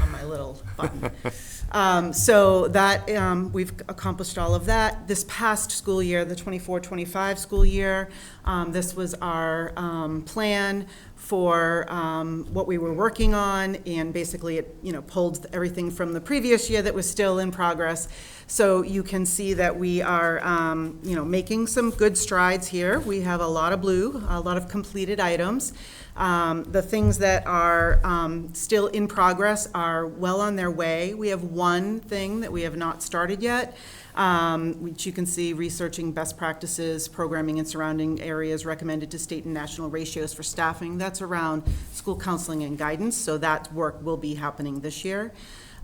on my little button. So that we've accomplished all of that. This past school year, the 24-25 school year, this was our plan for what we were working on, and basically it pulled everything from the previous year that was still in progress. So you can see that we are making some good strides here. We have a lot of blue, a lot of completed items. The things that are still in progress are well on their way. We have one thing that we have not started yet, which you can see, researching best practices, programming in surrounding areas recommended to state and national ratios for staffing. That's around school counseling and guidance, so that work will be happening this year.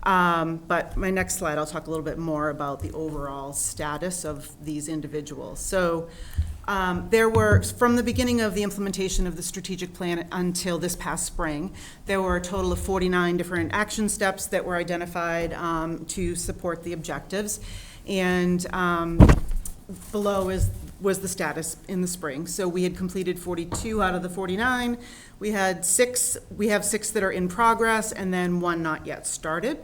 But my next slide, I'll talk a little bit more about the overall status of these individuals. So there were, from the beginning of the implementation of the strategic plan until this past spring, there were a total of 49 different action steps that were identified to support the objectives. And below was the status in the spring. So we had completed 42 out of the 49. We have 6 that are in progress, and then 1 not yet started.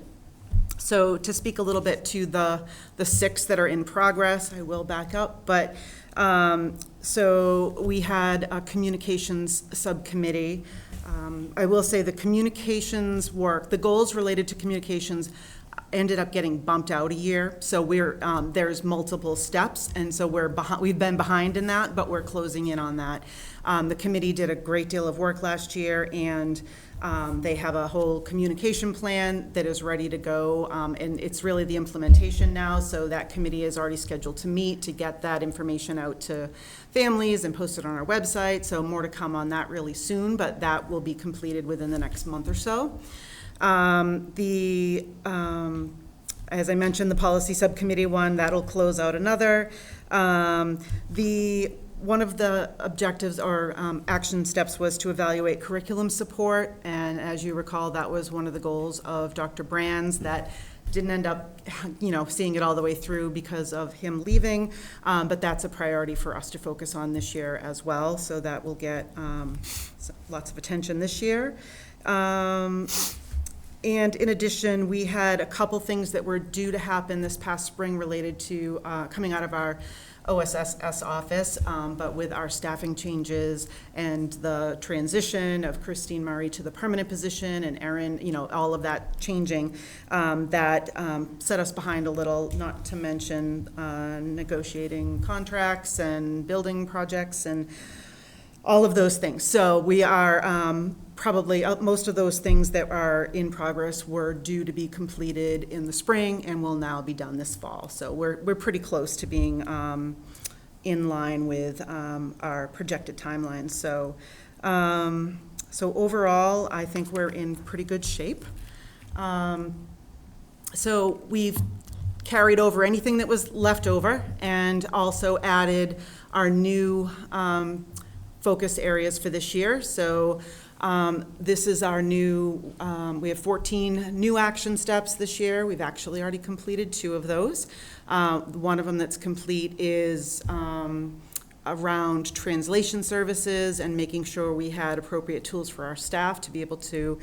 So to speak a little bit to the 6 that are in progress, I will back up, but so we had a communications subcommittee. I will say the communications work, the goals related to communications ended up getting bumped out a year. So there's multiple steps, and so we've been behind in that, but we're closing in on that. The committee did a great deal of work last year, and they have a whole communication plan that is ready to go, and it's really the implementation now. So that committee is already scheduled to meet to get that information out to families and post it on our website. So more to come on that really soon, but that will be completed within the next month or so. As I mentioned, the policy subcommittee one, that'll close out another. One of the objectives or action steps was to evaluate curriculum support, and as you recall, that was one of the goals of Dr. Brand's, that didn't end up, seeing it all the way through because of him leaving, but that's a priority for us to focus on this year as well, so that will get lots of attention this year. And in addition, we had a couple things that were due to happen this past spring related to coming out of our OSSS office, but with our staffing changes and the transition of Christine Murray to the permanent position and Erin, all of that changing, that set us behind a little, not to mention negotiating contracts and building projects and all of those things. So we are probably, most of those things that are in progress were due to be completed in the spring and will now be done this fall. So we're pretty close to being in line with our projected timelines. So, so overall, I think we're in pretty good shape. So we've carried over anything that was left over and also added our new focus areas for this year. So this is our new, we have 14 new action steps this year. We've actually already completed 2 of those. One of them that's complete is around translation services and making sure we had appropriate tools for our staff to be able to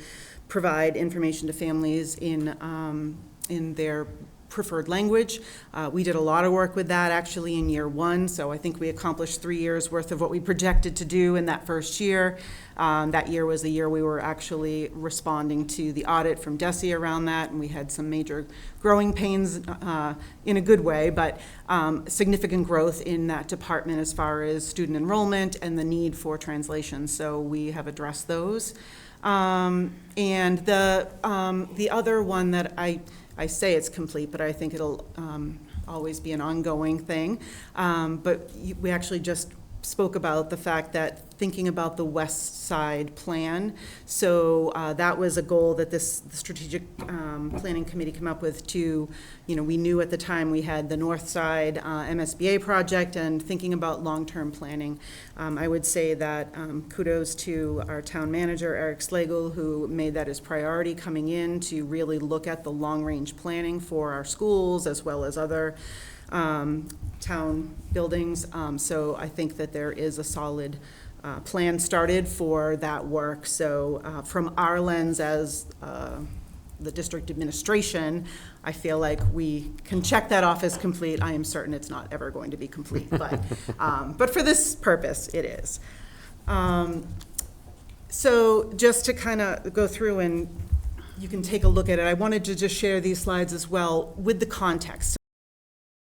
provide information to families in their preferred language. We did a lot of work with that actually in year 1, so I think we accomplished 3 years worth of what we projected to do in that first year. That year was the year we were actually responding to the audit from DECA around that, and we had some major growing pains in a good way, but significant growth in that department as far as student enrollment and the need for translation, so we have addressed those. And the other one that I say it's complete, but I think it'll always be an ongoing thing. But we actually just spoke about the fact that thinking about the West Side plan. So that was a goal that the strategic planning committee came up with to, we knew at the time we had the North Side MSBA project and thinking about long-term planning. I would say that kudos to our town manager, Eric Slagle, who made that his priority coming in to really look at the long-range planning for our schools as well as other town buildings. So I think that there is a solid plan started for that work. So from our lens as the district administration, I feel like we can check that off as complete. I am certain it's not ever going to be complete, but for this purpose, it is. So just to kind of go through and you can take a look at it, I wanted to just share these slides as well with the context.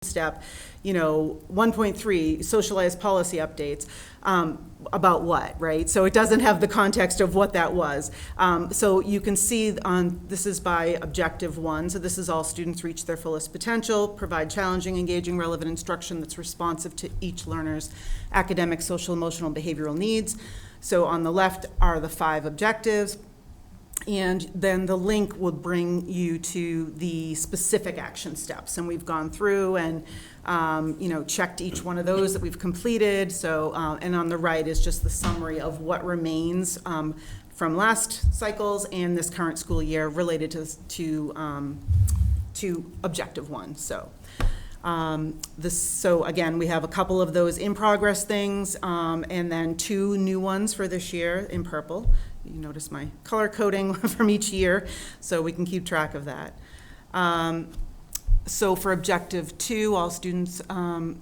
Step, 1.3, socialized policy updates, about what, right? So it doesn't have the context of what that was. So you can see this is by objective 1. So this is all students reach their fullest potential, provide challenging, engaging, relevant instruction that's responsive to each learner's academic, social, emotional, behavioral needs. So on the left are the 5 objectives. And then the link will bring you to the specific action steps. And we've gone through and, checked each one of those that we've completed. So, and on the right is just the summary of what remains from last cycles and this current school year related to objective 1. So, so again, we have a couple of those in progress things, and then 2 new ones for this year in purple. You notice my color coding from each year, so we can keep track of that. So for objective 2, all students, I'm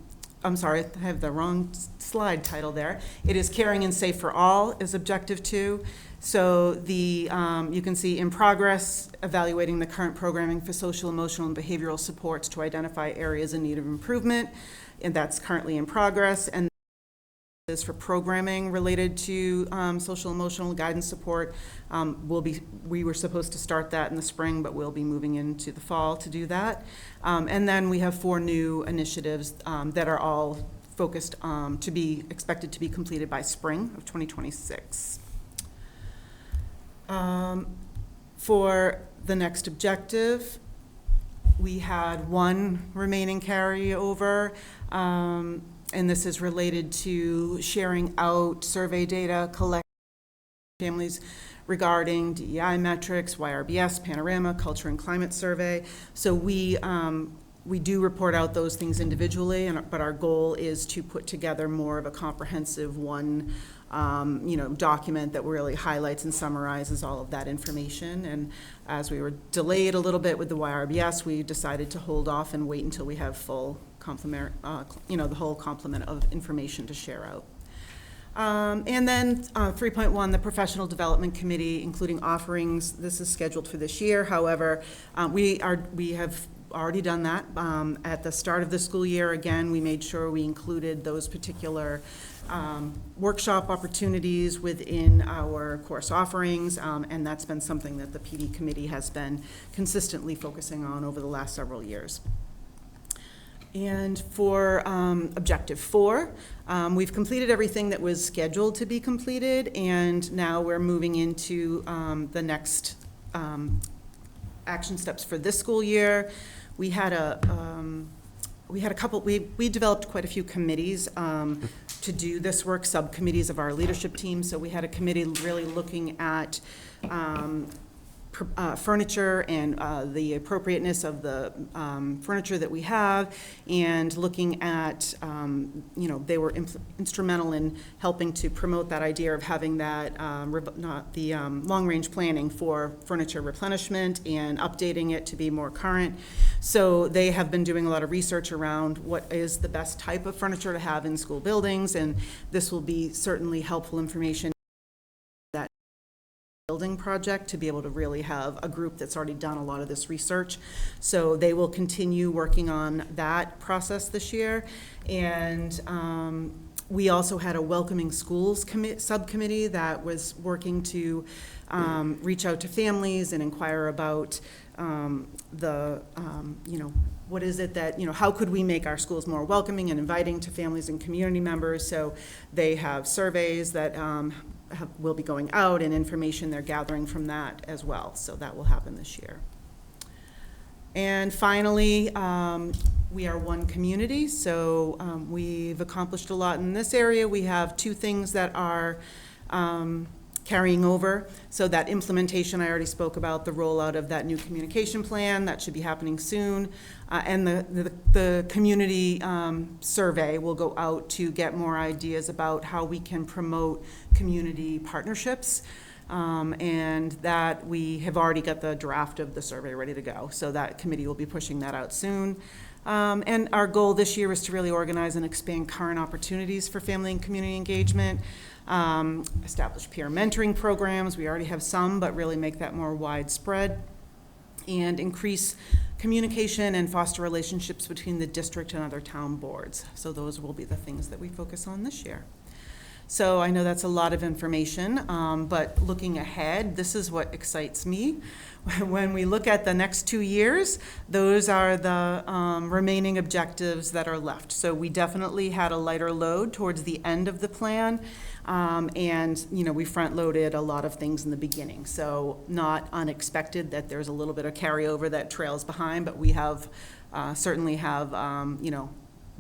sorry, I have the wrong slide title there. It is caring and safe for all is objective 2. So the, you can see in progress, evaluating the current programming for social, emotional, and behavioral supports to identify areas in need of improvement, and that's currently in progress. And is for programming related to social emotional guidance support. We were supposed to start that in the spring, but we'll be moving into the fall to do that. And then we have 4 new initiatives that are all focused to be expected to be completed by spring of 2026. For the next objective, we had 1 remaining carryover. And this is related to sharing out survey data, collecting families' regarding DEI metrics, YRBS, Panorama, Culture and Climate Survey. So we do report out those things individually, but our goal is to put together more of a comprehensive one, document that really highlights and summarizes all of that information. And as we were delayed a little bit with the YRBS, we decided to hold off and wait until we have full complement, the whole complement of information to share out. And then 3.1, the Professional Development Committee, including offerings. This is scheduled for this year. However, we have already done that. At the start of the school year, again, we made sure we included those particular workshop opportunities within our course offerings, and that's been something that the PD committee has been consistently focusing on over the last several years. And for Objective 4, we've completed everything that was scheduled to be completed, and now we're moving into the next action steps for this school year. We had a couple, we developed quite a few committees to do this work, subcommittees of our leadership team. So we had a committee really looking at furniture and the appropriateness of the furniture that we have, and looking at, they were instrumental in helping to promote that idea of having that, long-range planning for furniture replenishment and updating it to be more current. So they have been doing a lot of research around what is the best type of furniture to have in school buildings, and this will be certainly helpful information building project to be able to really have a group that's already done a lot of this research. So they will continue working on that process this year. And we also had a welcoming schools subcommittee that was working to reach out to families and inquire about what is it that, how could we make our schools more welcoming and inviting to families and community members. So they have surveys that will be going out, and information they're gathering from that as well. So that will happen this year. And finally, we are one community, so we've accomplished a lot in this area. We have two things that are carrying over. So that implementation, I already spoke about the rollout of that new communication plan. That should be happening soon. And the community survey will go out to get more ideas about how we can promote community partnerships. And that we have already got the draft of the survey ready to go. So that committee will be pushing that out soon. And our goal this year is to really organize and expand current opportunities for family and community engagement. Establish peer mentoring programs. We already have some, but really make that more widespread. And increase communication and foster relationships between the district and other town boards. So those will be the things that we focus on this year. So I know that's a lot of information, but looking ahead, this is what excites me. When we look at the next 2 years, those are the remaining objectives that are left. So we definitely had a lighter load towards the end of the plan, and we front-loaded a lot of things in the beginning. So not unexpected that there's a little bit of carryover that trails behind, but we have certainly have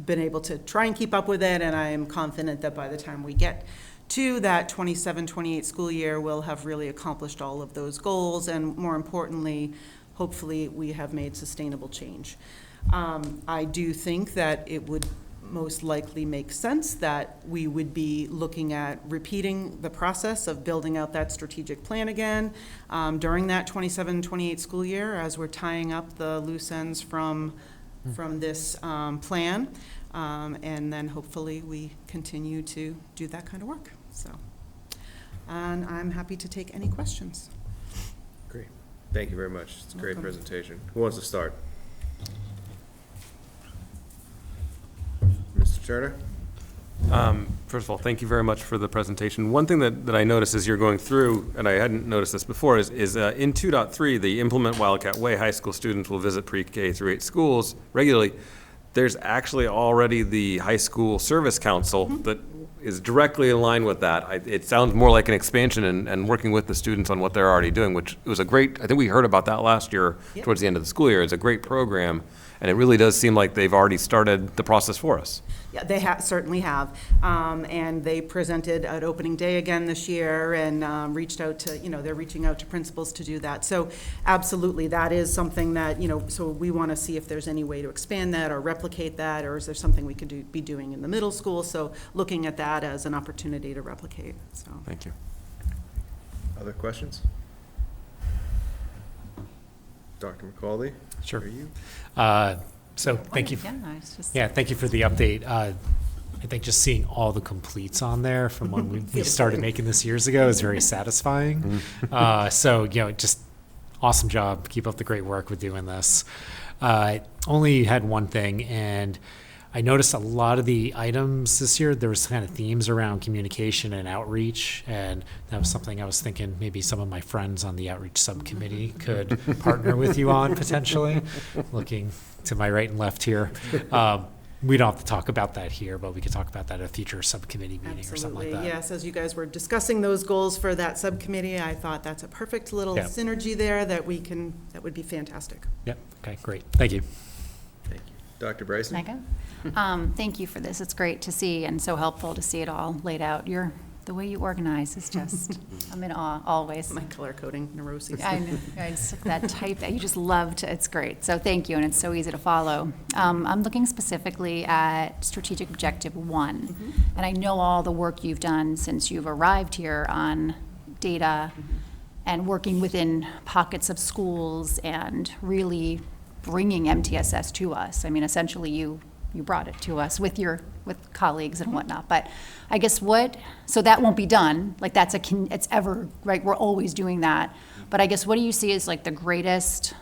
been able to try and keep up with it, and I am confident that by the time we get to that 27-28 school year, we'll have really accomplished all of those goals, and more importantly, hopefully we have made sustainable change. I do think that it would most likely make sense that we would be looking at repeating the process of building out that strategic plan again during that 27-28 school year, as we're tying up the loose ends from this plan, and then hopefully we continue to do that kind of work. So, and I'm happy to take any questions. Great. Thank you very much. It's a great presentation. Who wants to start? Mr. Turner? First of all, thank you very much for the presentation. One thing that I noticed as you're going through, and I hadn't noticed this before, is in 2.3, the Implement Wildcat Way, high school students will visit pre-K through 8 schools regularly. There's actually already the high school service council that is directly in line with that. It sounds more like an expansion and working with the students on what they're already doing, which was a great, I think we heard about that last year towards the end of the school year. It's a great program, and it really does seem like they've already started the process for us. Yeah, they certainly have. And they presented at opening day again this year and reached out to, they're reaching out to principals to do that. So absolutely, that is something that, so we want to see if there's any way to expand that or replicate that, or is there something we could be doing in the middle school? So looking at that as an opportunity to replicate, so. Thank you. Other questions? Dr. McCauley? Sure. Are you? So thank you. Yeah, it's just. Yeah, thank you for the update. I think just seeing all the completes on there from when we started making this years ago is very satisfying. So, just awesome job. Keep up the great work with doing this. Only had one thing, and I noticed a lot of the items this year, there was kind of themes around communication and outreach, and that was something I was thinking maybe some of my friends on the outreach subcommittee could partner with you on potentially. Looking to my right and left here. We don't have to talk about that here, but we could talk about that at a future subcommittee meeting or something like that. Yes, as you guys were discussing those goals for that subcommittee, I thought that's a perfect little synergy there that that would be fantastic. Yep, okay, great, thank you. Thank you. Dr. Bryson? Mega? Thank you for this. It's great to see and so helpful to see it all laid out. The way you organize is just, I'm in awe always. My color coding neuroses. I know, it's that type that you just love to, it's great. So thank you, and it's so easy to follow. I'm looking specifically at strategic objective 1. And I know all the work you've done since you've arrived here on data and working within pockets of schools and really bringing MTSS to us. I mean, essentially you brought it to us with colleagues and whatnot, but I guess so that won't be done, like it's ever, right, we're always doing that, but I guess what do you see as like the greatest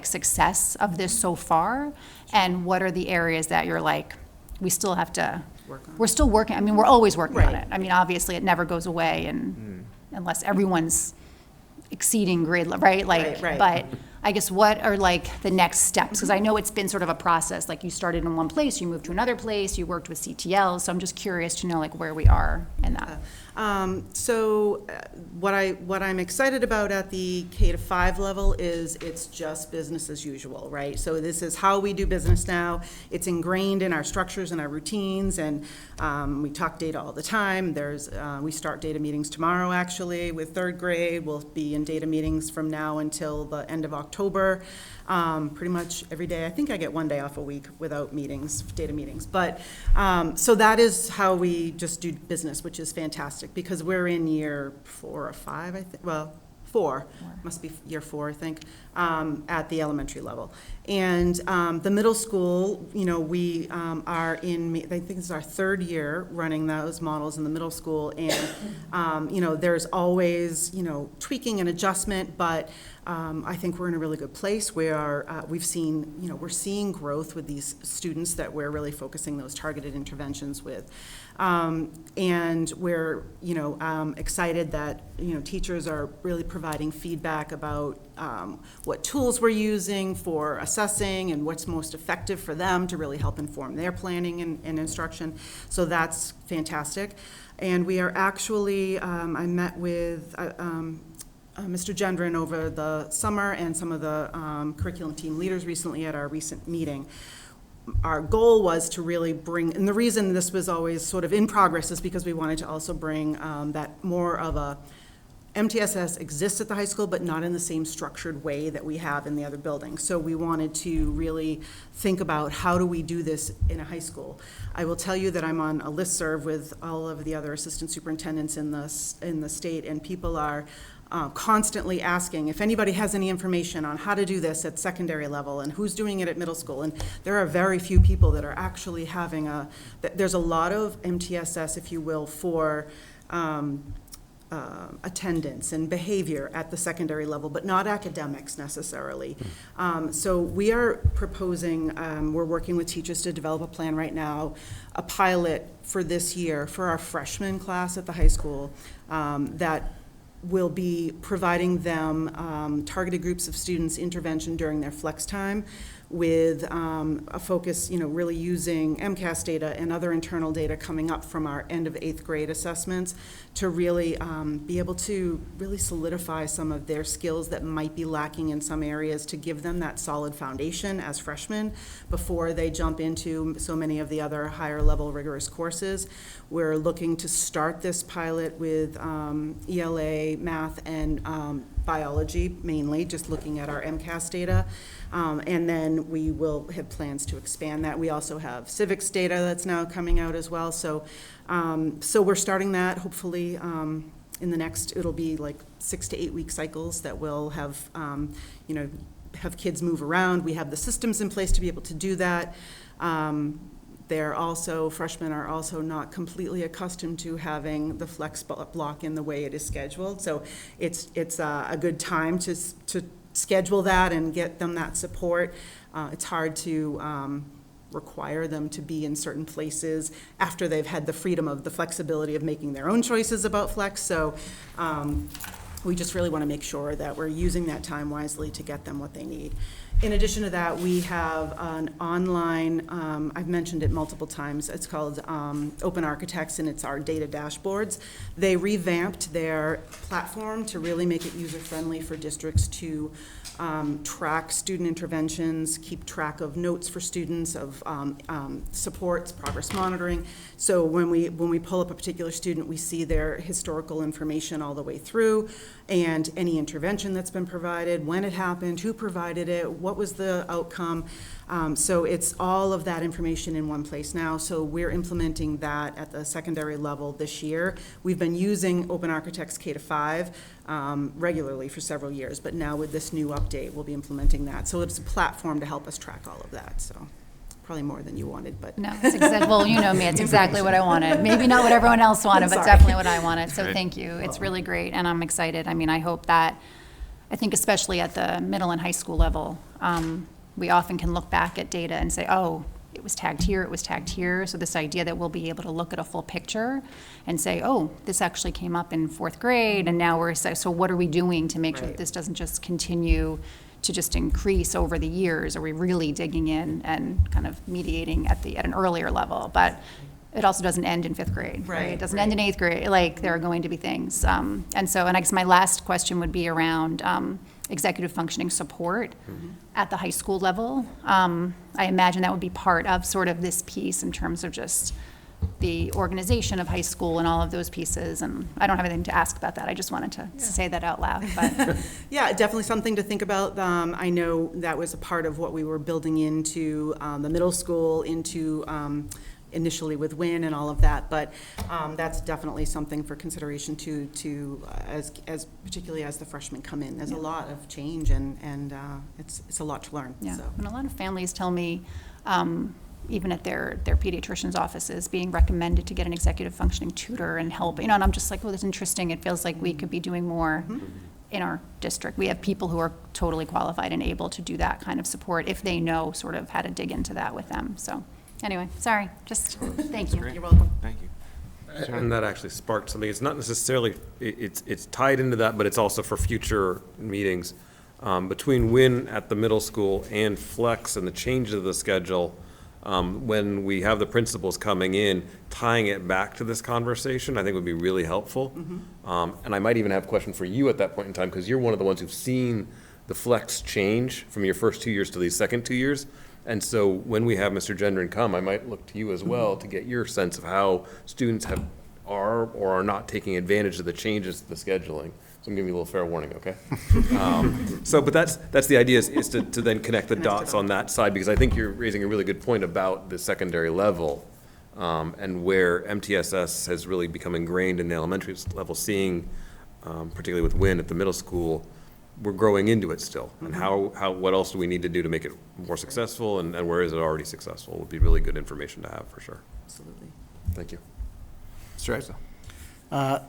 success of this so far, and what are the areas that you're like, we still have to, we're still working, I mean, we're always working on it, I mean, obviously it never goes away, and unless everyone's exceeding grade level, right, but I guess what are the next steps? Because I know it's been sort of a process, you started in one place, you moved to another place, you worked with CTL, so I'm just curious to know where we are in that. So what I'm excited about at the K-5 level is it's just business as usual, right? So this is how we do business now. It's ingrained in our structures and our routines, and we talk data all the time. We start data meetings tomorrow, actually, with 3rd grade. We'll be in data meetings from now until the end of October. Pretty much every day. I think I get one day off a week without data meetings. But so that is how we just do business, which is fantastic because we're in year 4 or 5, I think. Well, 4. Must be year 4, I think, at the elementary level. And the middle school, we are in, I think this is our 3rd year running those models in the middle school. And, there's always, tweaking and adjustment, but I think we're in a really good place where we're seeing growth with these students that we're really focusing those targeted interventions with. And we're, excited that, teachers are really providing feedback about what tools we're using for assessing and what's most effective for them to really help inform their planning and instruction. So that's fantastic. And we are actually, I met with Mr. Gendron over the summer and some of the curriculum team leaders recently at our recent meeting. Our goal was to really bring, and the reason this was always sort of in progress is because we wanted to also bring that more of a MTSS exists at the high school, but not in the same structured way that we have in the other buildings. So we wanted to really think about how do we do this in a high school. I will tell you that I'm on a listserv with all of the other assistant superintendents in the state, and people are constantly asking if anybody has any information on how to do this at secondary level and who's doing it at middle school. And there are very few people that are actually having there's a lot of MTSS, if you will, for attendance and behavior at the secondary level, but not academics necessarily. So we are proposing, we're working with teachers to develop a plan right now, a pilot for this year for our freshman class at the high school that will be providing them targeted groups of students intervention during their flex time with a focus, really using MCAS data and other internal data coming up from our end of 8th grade assessments to really be able to really solidify some of their skills that might be lacking in some areas, to give them that solid foundation as freshmen before they jump into so many of the other higher level rigorous courses. We're looking to start this pilot with ELA, math, and biology mainly, just looking at our MCAS data. And then we will have plans to expand that. We also have civics data that's now coming out as well. So we're starting that hopefully in the next, it'll be like 6 to 8 week cycles that will have, have kids move around. We have the systems in place to be able to do that. Freshmen are also not completely accustomed to having the flex block in the way it is scheduled. So it's a good time to schedule that and get them that support. It's hard to require them to be in certain places after they've had the freedom of the flexibility of making their own choices about flex. So we just really want to make sure that we're using that time wisely to get them what they need. In addition to that, we have an online, I've mentioned it multiple times, it's called Open Architects, and it's our data dashboards. They revamped their platform to really make it user-friendly for districts to track student interventions, keep track of notes for students, of supports, progress monitoring. So when we pull up a particular student, we see their historical information all the way through, and any intervention that's been provided, when it happened, who provided it, what was the outcome. So it's all of that information in one place now. So we're implementing that at the secondary level this year. We've been using Open Architects K-5 regularly for several years, but now with this new update, we'll be implementing that. So it's a platform to help us track all of that. So probably more than you wanted, but. No, it's exactly, well, you know me, it's exactly what I wanted. Maybe not what everyone else wanted, but definitely what I wanted. So thank you. It's really great, and I'm excited. I mean, I hope that, I think especially at the middle and high school level, we often can look back at data and say, oh, it was tagged here, it was tagged here. So this idea that we'll be able to look at a full picture and say, oh, this actually came up in 4th grade, and now we're, so what are we doing to make sure that this doesn't just continue to just increase over the years? Are we really digging in and kind of mediating at an earlier level? But it also doesn't end in 5th grade, right? It doesn't end in 8th grade. Like, there are going to be things. And I guess my last question would be around executive functioning support at the high school level. I imagine that would be part of sort of this piece in terms of just the organization of high school and all of those pieces. And I don't have anything to ask about that. I just wanted to say that out loud. But yeah, definitely something to think about. I know that was a part of what we were building into the middle school, into initially with WIN and all of that, but that's definitely something for consideration as particularly as the freshmen come in. There's a lot of change, and it's a lot to learn. Yeah, so. And a lot of families tell me, even at their pediatrician's offices, being recommended to get an executive functioning tutor and help, and I'm just like, well, that's interesting. It feels like we could be doing more in our district. We have people who are totally qualified and able to do that kind of support if they know sort of how to dig into that with them. So anyway, sorry, just thank you. You're welcome. Thank you. And that actually sparked something. It's not necessarily, it's tied into that, but it's also for future meetings. Between WIN at the middle school and Flex and the change of the schedule, when we have the principals coming in, tying it back to this conversation, I think would be really helpful. And I might even have a question for you at that point in time, because you're one of the ones who've seen the Flex change from your first 2 years to these second 2 years. And so when we have Mr. Gendron come, I might look to you as well to get your sense of how students are or are not taking advantage of the changes to the scheduling. So I'm giving you a little fair warning, okay? But that's the idea, is to then connect the dots on that side, because I think you're raising a really good point about the secondary level, and where MTSS has really become ingrained in the elementary level, seeing, particularly with WIN at the middle school, we're growing into it still. And what else do we need to do to make it more successful, and where is it already successful would be really good information to have, for sure. Absolutely. Thank you. Mr. Exa.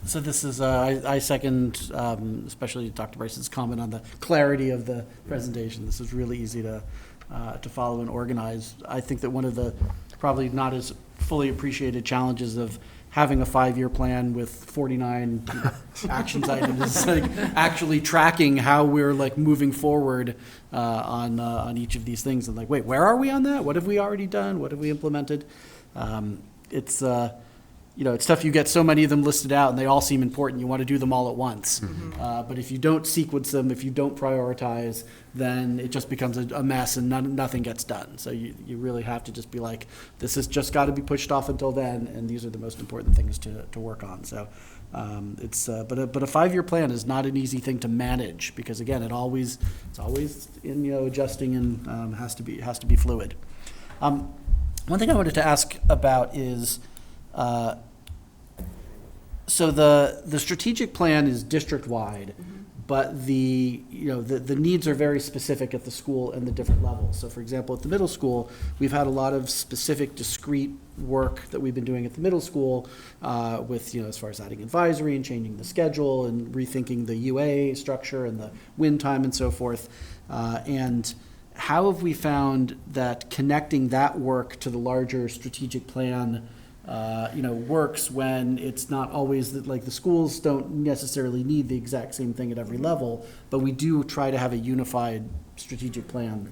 So this is, I second, especially Dr. Bryce's comment on the clarity of the presentation. This is really easy to follow and organize. I think that one of the probably not as fully appreciated challenges of having a 5-year plan with 49 actions items, like actually tracking how we're like moving forward on each of these things, and like, wait, where are we on that? What have we already done? What have we implemented? It's it's tough. You get so many of them listed out, and they all seem important. You want to do them all at once. But if you don't sequence them, if you don't prioritize, then it just becomes a mess, and nothing gets done. So you really have to just be like, this has just got to be pushed off until then, and these are the most important things to work on. So but a 5-year plan is not an easy thing to manage, because again, it's always in adjusting, and has to be fluid. One thing I wanted to ask about is, so the strategic plan is district-wide, but the needs are very specific at the school and the different levels. So for example, at the middle school, we've had a lot of specific discrete work that we've been doing at the middle school, with, as far as adding advisory and changing the schedule and rethinking the UA structure and the win time and so forth. And how have we found that connecting that work to the larger strategic plan works when it's not always that, like, the schools don't necessarily need the exact same thing at every level, but we do try to have a unified strategic plan?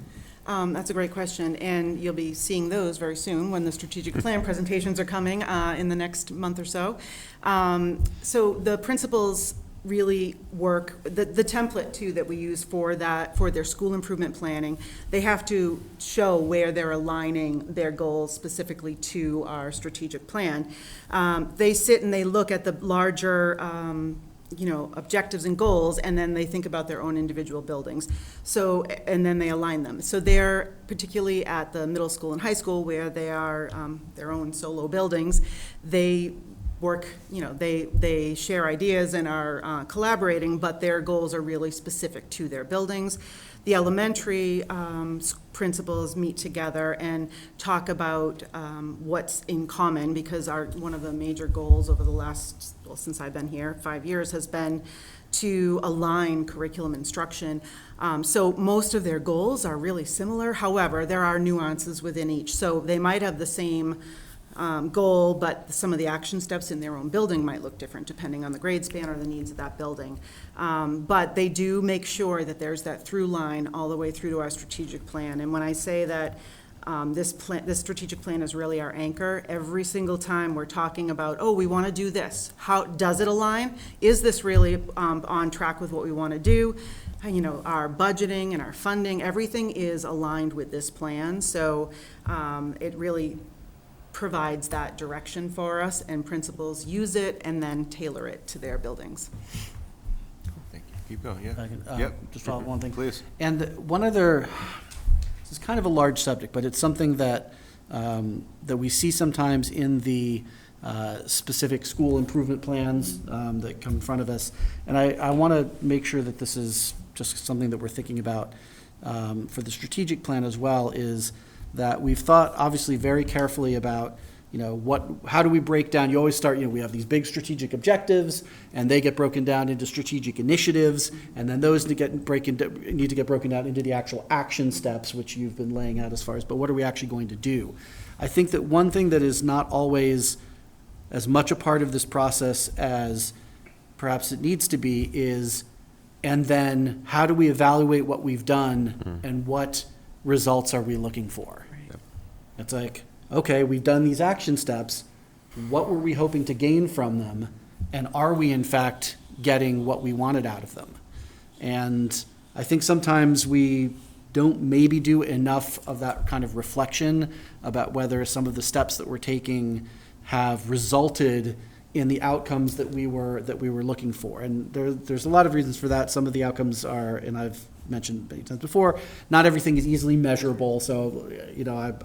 That's a great question, and you'll be seeing those very soon when the strategic plan presentations are coming in the next month or so. So the principals really work, the template too that we use for their school improvement planning, they have to show where they're aligning their goals specifically to our strategic plan. They sit and they look at the larger objectives and goals, and then they think about their own individual buildings. So, and then they align them. So they're particularly at the middle school and high school, where they are their own solo buildings. They work, they share ideas and are collaborating, but their goals are really specific to their buildings. The elementary principals meet together and talk about what's in common, because one of the major goals over the last, since I've been here, 5 years, has been to align curriculum instruction. So most of their goals are really similar. However, there are nuances within each. So they might have the same goal, but some of the action steps in their own building might look different depending on the grade span or the needs of that building. But they do make sure that there's that through line all the way through to our strategic plan. And when I say that this strategic plan is really our anchor, every single time we're talking about, we want to do this. How does it align? Is this really on track with what we want to do? Our budgeting and our funding, everything is aligned with this plan. So it really provides that direction for us, and principals use it and then tailor it to their buildings. Thank you. Keep going, yeah. I can, Yep. just follow up one thing. Please. And one other, this is kind of a large subject, but it's something that we see sometimes in the specific school improvement plans that come in front of us. And I want to make sure that this is just something that we're thinking about for the strategic plan as well, is that we've thought obviously very carefully about, how do we break down? You always start, we have these big strategic objectives, and they get broken down into strategic initiatives, and then those need to get broken down into the actual action steps, which you've been laying out as far as, but what are we actually going to do? I think that one thing that is not always as much a part of this process as perhaps it needs to be is, and then how do we evaluate what we've done and what results are we looking for? Right. It's like, okay, we've done these action steps. What were we hoping to gain from them? And are we in fact getting what we wanted out of them? And I think sometimes we don't maybe do enough of that kind of reflection about whether some of the steps that we're taking have resulted in the outcomes that we were looking for. And there's a lot of reasons for that. Some of the outcomes are, and I've mentioned many times before, not everything is easily measurable. So,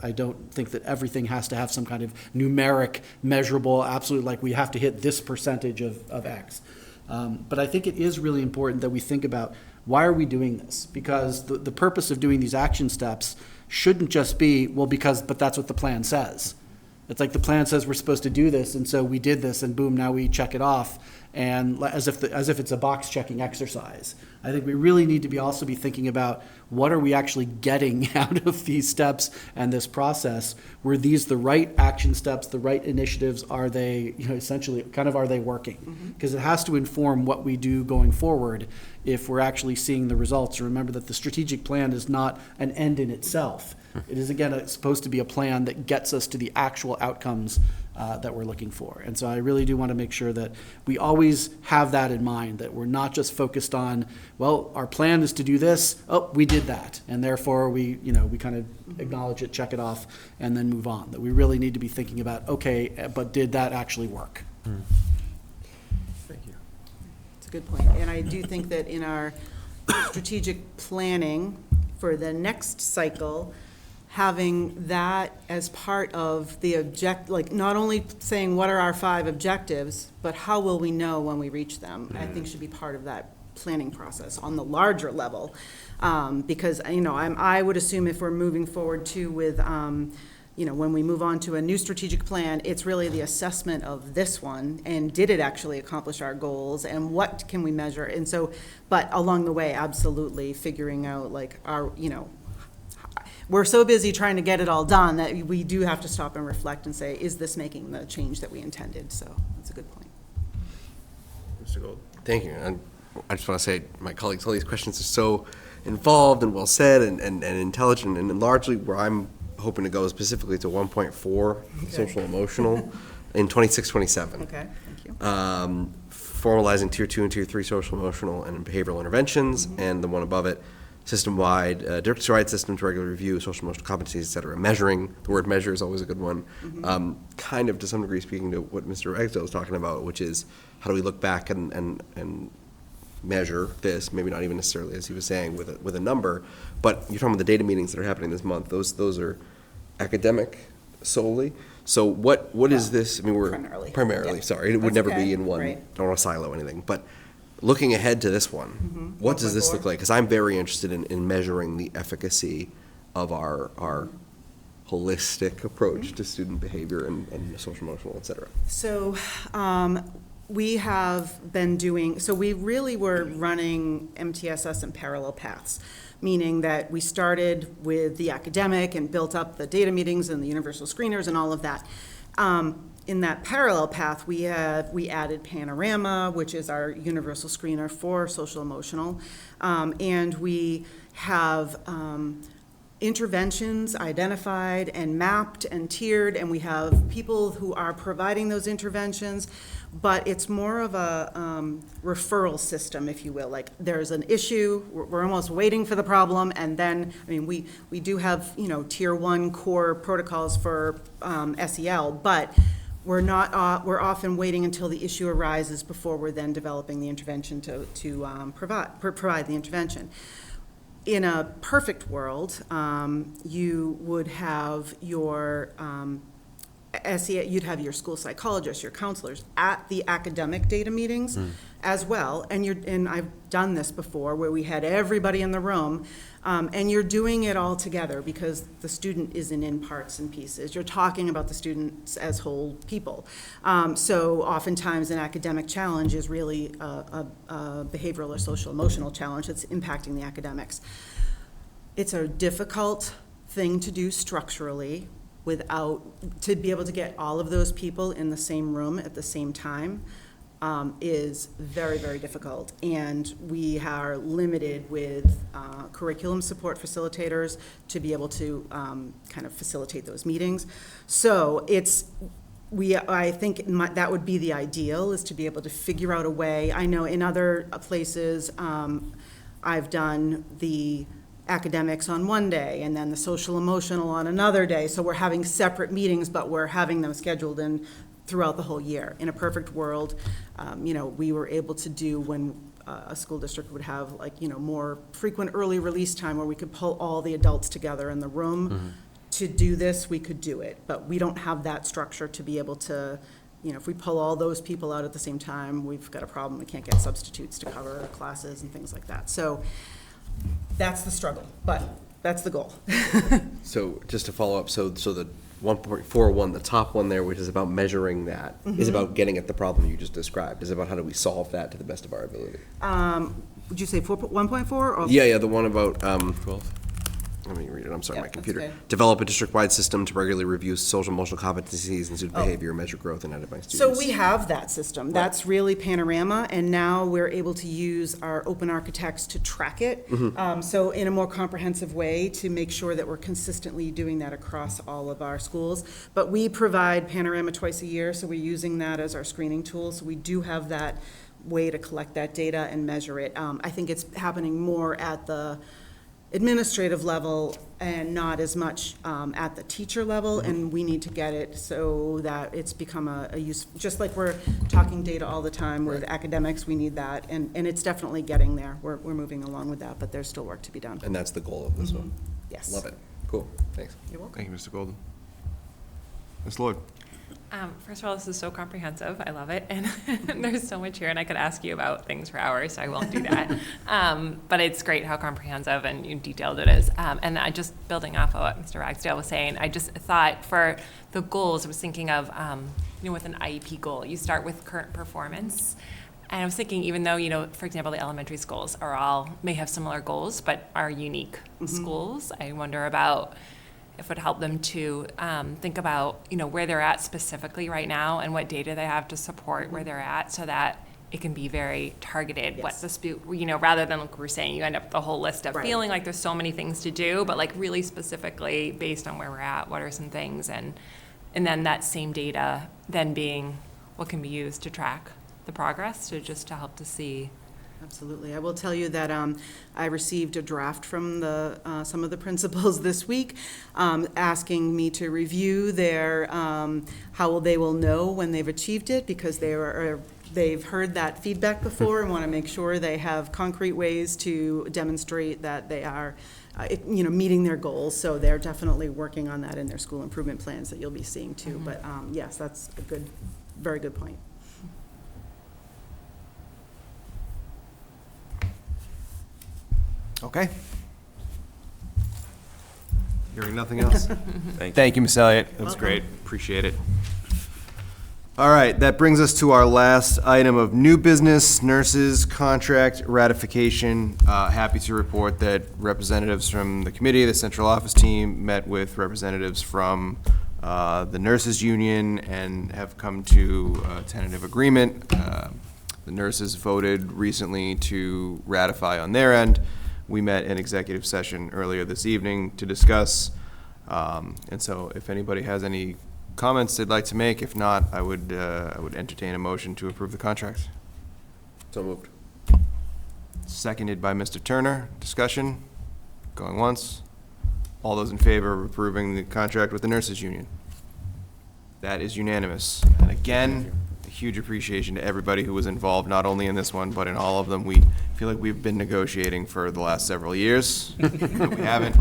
I don't think that everything has to have some kind of numeric, measurable, absolute, like we have to hit this percentage of X. But I think it is really important that we think about, why are we doing this? Because the purpose of doing these action steps shouldn't just be, but that's what the plan says. It's like the plan says we're supposed to do this, and so we did this, and boom, now we check it off, and as if it's a box checking exercise. I think we really need to also be thinking about what are we actually getting out of these steps and this process? Were these the right action steps, the right initiatives? Are they, essentially, are they working? Because it has to inform what we do going forward if we're actually seeing the results. Remember that the strategic plan is not an end in itself. It is, again, it's supposed to be a plan that gets us to the actual outcomes that we're looking for. And so I really do want to make sure that we always have that in mind, that we're not just focused on, well, our plan is to do this, oh, we did that, and therefore we kind of acknowledge it, check it off, and then move on. That we really need to be thinking about, okay, but did that actually work? Thank you. It's a good point. And I do think that in our strategic planning for the next cycle, having that as part of the not only saying what are our 5 objectives, but how will we know when we reach them, I think should be part of that planning process on the larger level. Because, I would assume if we're moving forward too with, when we move on to a new strategic plan, it's really the assessment of this one, and did it actually accomplish our goals, and what can we measure? And so, but along the way, absolutely figuring out we're so busy trying to get it all done that we do have to stop and reflect and say, is this making the change that we intended? So that's a good point. Mr. Gold. Thank you. And I just want to say, my colleagues, all these questions are so involved and well said and intelligent, and largely where I'm hoping to go specifically to 1.4, social emotional, in 26-27. Okay, thank you. Formalizing tier 2 and tier 3 social emotional and behavioral interventions, and the one above it, system-wide, district-wide system to regular review, social emotional competencies, et cetera. Measuring, the word measure is always a good one. Kind of to some degree speaking to what Mr. Ragsdale was talking about, which is how do we look back and measure this, maybe not even necessarily as he was saying with a number, but you're talking about the data meetings that are happening this month. Those are academic solely. So what is this? I mean, we're primarily yeah. sorry, it would That's never okay. be in one, Right. don't want to silo anything, but looking ahead to this one, what does this look like? Because I'm very interested in measuring the efficacy of our holistic approach to student behavior and social emotional, et cetera. So we have been we really were running MTSS in parallel paths, meaning that we started with the academic and built up the data meetings and the universal screeners and all of that. In that parallel path, we added Panorama, which is our universal screener for social emotional, and we have interventions identified and mapped and tiered, and we have people who are providing those interventions, but it's more of a referral system, if you will. Like, there's an issue, we're almost waiting for the problem, and then, we do have, tier 1 core protocols for SEL, but we're not, we're often waiting until the issue arises before we're then developing the intervention to provide the intervention. In a perfect world, you would have your you'd have your school psychologists, your counselors at the academic data meetings as well. And I've done this before where we had everybody in the room, and you're doing it all together because the student isn't in parts and pieces. You're talking about the students as whole people. So oftentimes an academic challenge is really a behavioral or social emotional challenge that's impacting the academics. It's a difficult thing to do structurally to be able to get all of those people in the same room at the same time is very, very difficult. And we are limited with curriculum support facilitators to be able to kind of facilitate those meetings. So I think that would be the ideal, is to be able to figure out a way. I know in other places, I've done the academics on one day and then the social emotional on another day. So we're having separate meetings, but we're having them scheduled in throughout the whole year. In a perfect world, we were able to do when a school district would have more frequent early release time where we could pull all the adults together in the room to do this, we could do it. But we don't have that structure to be able to, if we pull all those people out at the same time, we've got a problem. We can't get substitutes to cover classes and things like that. So that's the struggle, but that's the goal. So just to follow up, so the 1.41, the top one there, which is about measuring that, is about getting at the problem you just described. Is about how do we solve that to the best of our ability. Would you say 1.4 or? Yeah, the one about 12. Let me read it. I'm sorry, Yeah, my that's computer. okay. Develop a district-wide system to regularly review social emotional competencies and student behavior, measure growth, and identify So students. we have that system. That's really Panorama, and now we're able to use our open architects to track it. So in a more comprehensive way to make sure that we're consistently doing that across all of our schools. But we provide Panorama twice a year, so we're using that as our screening tool. So we do have that way to collect that data and measure it. I think it's happening more at the administrative level and not as much at the teacher level, and we need to get it so that it's become a use, just like we're talking data all the time with academics, we need that, and it's definitely getting there. We're moving along with that, but there's still work to be done. And that's the goal of this one. Yes. Love it. Cool. Thanks. You're welcome. Thank you, Mr. Golden. Ms. Lloyd. First of all, this is so comprehensive. I love it. And there's so much here, and I could ask you about things for hours, so I won't do that. But it's great how comprehensive and detailed it is. And I just building off of what Mr. Ragsdale was saying, I just thought for the goals, I was thinking of, with an IEP goal, you start with current performance. And I was thinking, even though, for example, the elementary schools may have similar goals, but are unique schools, I wonder about if it would help them to think about, where they're at specifically right now and what data they have to support where they're at, so that it can be very targeted. Yes. What dispute, rather than like we're saying, you end up with a whole list of feeling like there's so many things to do, but like really specifically based on where we're at, what are some things, and then that same data then being what can be used to track the progress, to help to see. Absolutely. I will tell you that I received a draft from some of the principals this week asking me to review their, how they will know when they've achieved it, because they've heard that feedback before and want to make sure they have concrete ways to demonstrate that they are meeting their goals. So they're definitely working on that in their school improvement plans that you'll be seeing too. But yes, that's a very good point. Okay. Hearing nothing else? Thank you, Ms. Elliott. That was great. Appreciate it. All right, that brings us to our last item of new business, nurses contract ratification. Happy to report that representatives from the committee, the central office team, met with representatives from the nurses union and have come to a tentative agreement. The nurses voted recently to ratify on their end. We met in executive session earlier this evening to discuss, and so if anybody has any comments they'd like to make, if not, I would entertain a motion to approve the contract. So moved. Seconded by Mr. Turner. Discussion? Going once. All those in favor of approving the contract with the nurses union? That is unanimous. And again, a huge appreciation to everybody who was involved, not only in this one, but in all of them. We feel like we've been negotiating for the last several years. But we haven't.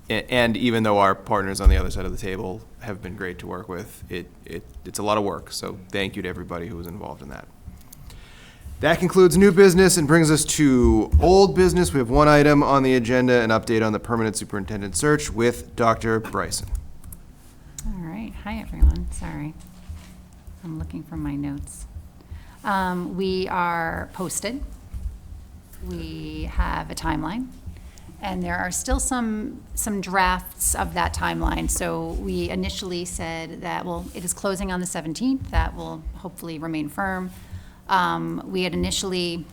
And even though our partners on the other side of the table have been great to work with, it's a lot of work. So thank you to everybody who was involved in that. That concludes new business and brings us to old business. We have one item on the agenda, an update on the permanent superintendent search with Dr. Bryson. All right. Hi, everyone. Sorry. I'm looking for my notes. We are posted. We have a timeline. And there are still some drafts of that timeline. So we initially said that, it is closing on the 17th. That will hopefully remain firm. We had initially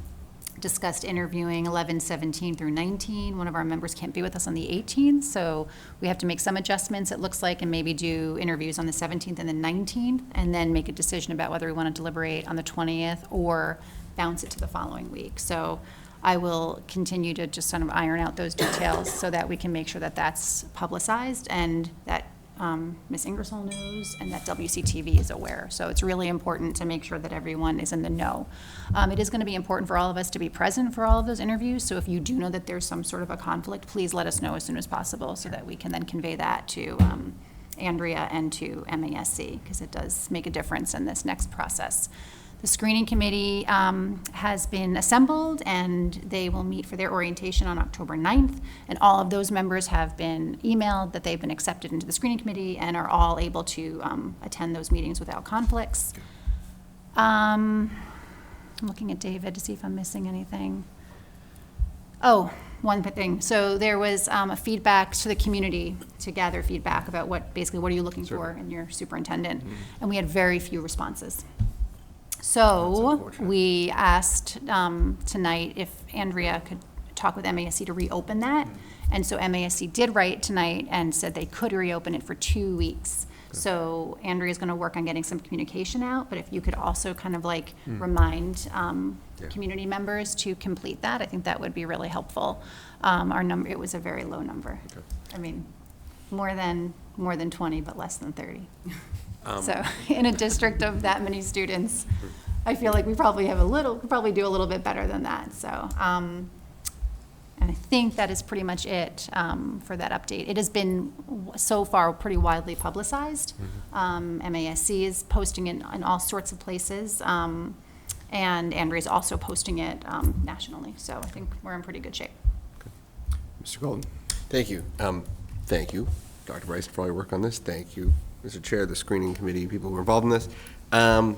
discussed interviewing 11, 17 through 19. One of our members can't be with us on the 18th, so we have to make some adjustments, it looks like, and maybe do interviews on the 17th and the 19th, and then make a decision about whether we want to deliberate on the 20th or bounce it to the following week. So I will continue to just sort of iron out those details so that we can make sure that that's publicized and that Ms. Ingersoll knows and that WCTV is aware. So it's really important to make sure that everyone is in the know. It is going to be important for all of us to be present for all of those interviews. So if you do know that there's some sort of a conflict, please let us know as soon as possible so that we can then convey that to Andrea and to MASC, because it does make a difference in this next process. The screening committee has been assembled, and they will meet for their orientation on October 9th. And all of those members have been emailed that they've been accepted into the screening committee and are all able to attend those meetings without conflicts. I'm looking at David to see if I'm missing anything. Oh, one thing. So there was a feedback to the community to gather feedback about what are you looking for in your superintendent? And we had very few responses. So we asked tonight if Andrea could talk with MASC to reopen that. And so MASC did write tonight and said they could reopen it for 2 weeks. So Andrea's going to work on getting some communication out, but if you could also kind of like remind community members to complete that, I think that would be really helpful. Our number, it was a very low number. I mean, more than 20, but less than 30. So in a district of that many students, I feel like we probably do a little bit better than that. So, and I think that is pretty much it for that update. It has been so far pretty widely publicized. MASC is posting it in all sorts of places, and Andrea's also posting it nationally. So I think we're in pretty good shape. Mr. Golden. Thank you. Thank you, Dr. Bryce, for all your work on this. Thank you, Mr. Chair, the screening committee, people who were involved in this. Oh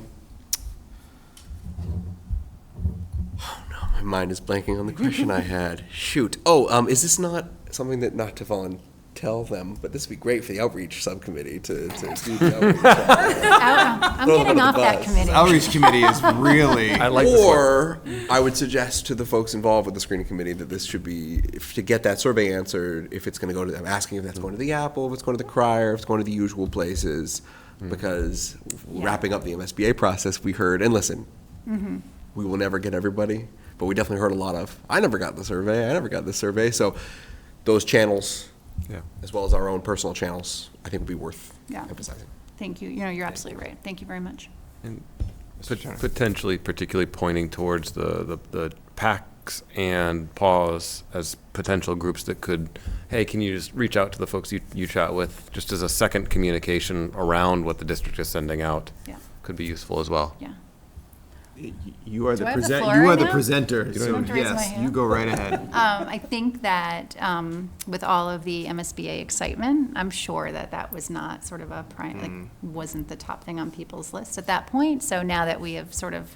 no, my mind is blanking on the question I had. Shoot. Oh, is this not something that, not to tell them, but this would be great for the outreach subcommittee to do the outreach. I'm getting off that committee. Outreach committee is really. Or I would suggest to the folks involved with the screening committee that this should be, to get that survey answered, if it's going to go to them, asking if that's going to the Apple, if it's going to the Crier, if it's going to the usual places, because wrapping up the MSBA process, we heard, and listen, we will never get everybody, but we definitely heard a lot of, I never got the survey, so those channels, as well as our own personal channels, I think would be worth emphasizing. Thank you. You're absolutely right. Thank you very much. And potentially, particularly pointing towards the PACs and PAWs as potential groups that could, hey, can you just reach out to the folks you chat with, just as a second communication around what the district is sending out, could be useful as well. Yeah. You are the I have the floor you are right the now? presenter, so have to raise my yes, hand? you go right ahead. I think that with all of the MSBA excitement, I'm sure that was not sort of a wasn't the top thing on people's list at that point. So now that we have sort of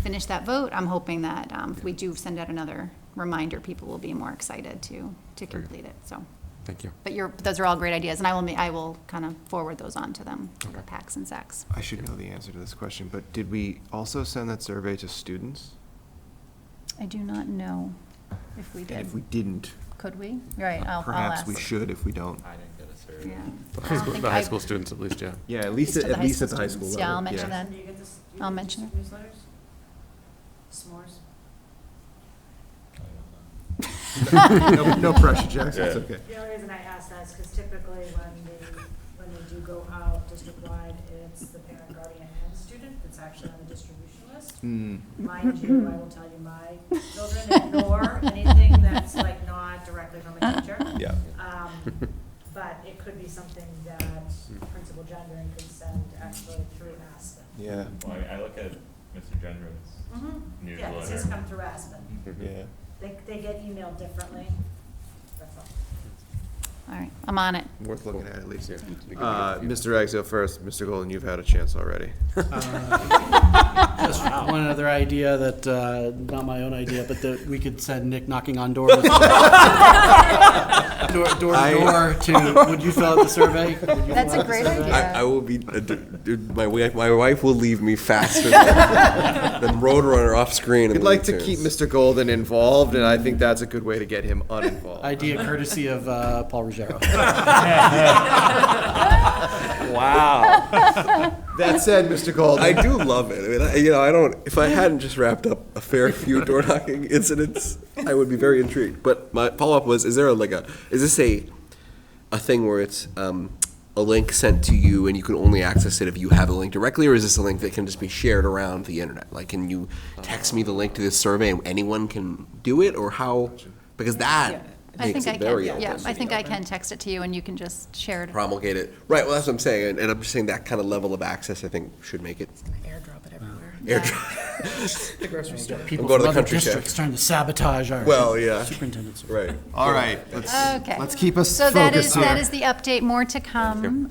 finished that vote, I'm hoping that if we do send out another reminder, people will be more excited to complete it. So. Thank you. But those are all great ideas, and I will kind of forward those on to them, to the PACs and SACs. I should know the answer to this question, but did we also send that survey to students? I do not know if we did. And if we didn't, could we? Right, I'll perhaps ask. we should if we don't. I didn't get a survey. Yeah. The high school students, at least, yeah. Yeah, at least at the high school level. Yeah, I'll mention that. Do you get this? I'll mention it. Newsletters? S'mores? No pressure, Jackson, it's okay. The only reason I ask that is because typically when they do go out district-wide, it's the parent, guardian, and student that's actually on the distribution list. Mind you, I will tell you, my children ignore anything that's like not directly from a teacher. Yeah. But it could be something that Principal Gendron could send actually through Aspen. Yeah. Well, I look at Mr. Gendron's Yeah, because he's newsletter. come through Aspen. Yeah. They get emailed differently. That's all. All right, I'm on it. Worth looking at least. Mr. Exo first. Mr. Golden, you've had a chance already. Just one other idea that, not my own idea, but that we could send Nick knocking on doors. Door to door to, would you fill out the survey? That's a great idea. I will be, my wife will leave me faster than Roadrunner off screen. We'd like to keep Mr. Golden involved, and I think that's a good way to get him uninvolved. Idea courtesy of Paul Ruggiero. Wow. That said, Mr. Golden. I do love it. I mean, I don't, if I hadn't just wrapped up a fair few door knocking incidents, I would be very intrigued. But my follow-up was, is this a thing where it's a link sent to you and you can only access it if you have a link directly, or is this a link that can just be shared around the internet? Like, can you text me the link to this survey and anyone can do it, or how? Because that makes it very open. Yeah, I think I can text it to you and you can just share it. Promulgate it. Right, well, that's what I'm saying, and I'm just saying that kind of level of access, I think, should make it. Airdrop it everywhere. Air The grocery store. People We'll go to from the other country chef. districts trying to sabotage our Well, yeah. superintendent's. Right. All right, Okay. let's keep us So that is, focused here. that is the update. More to come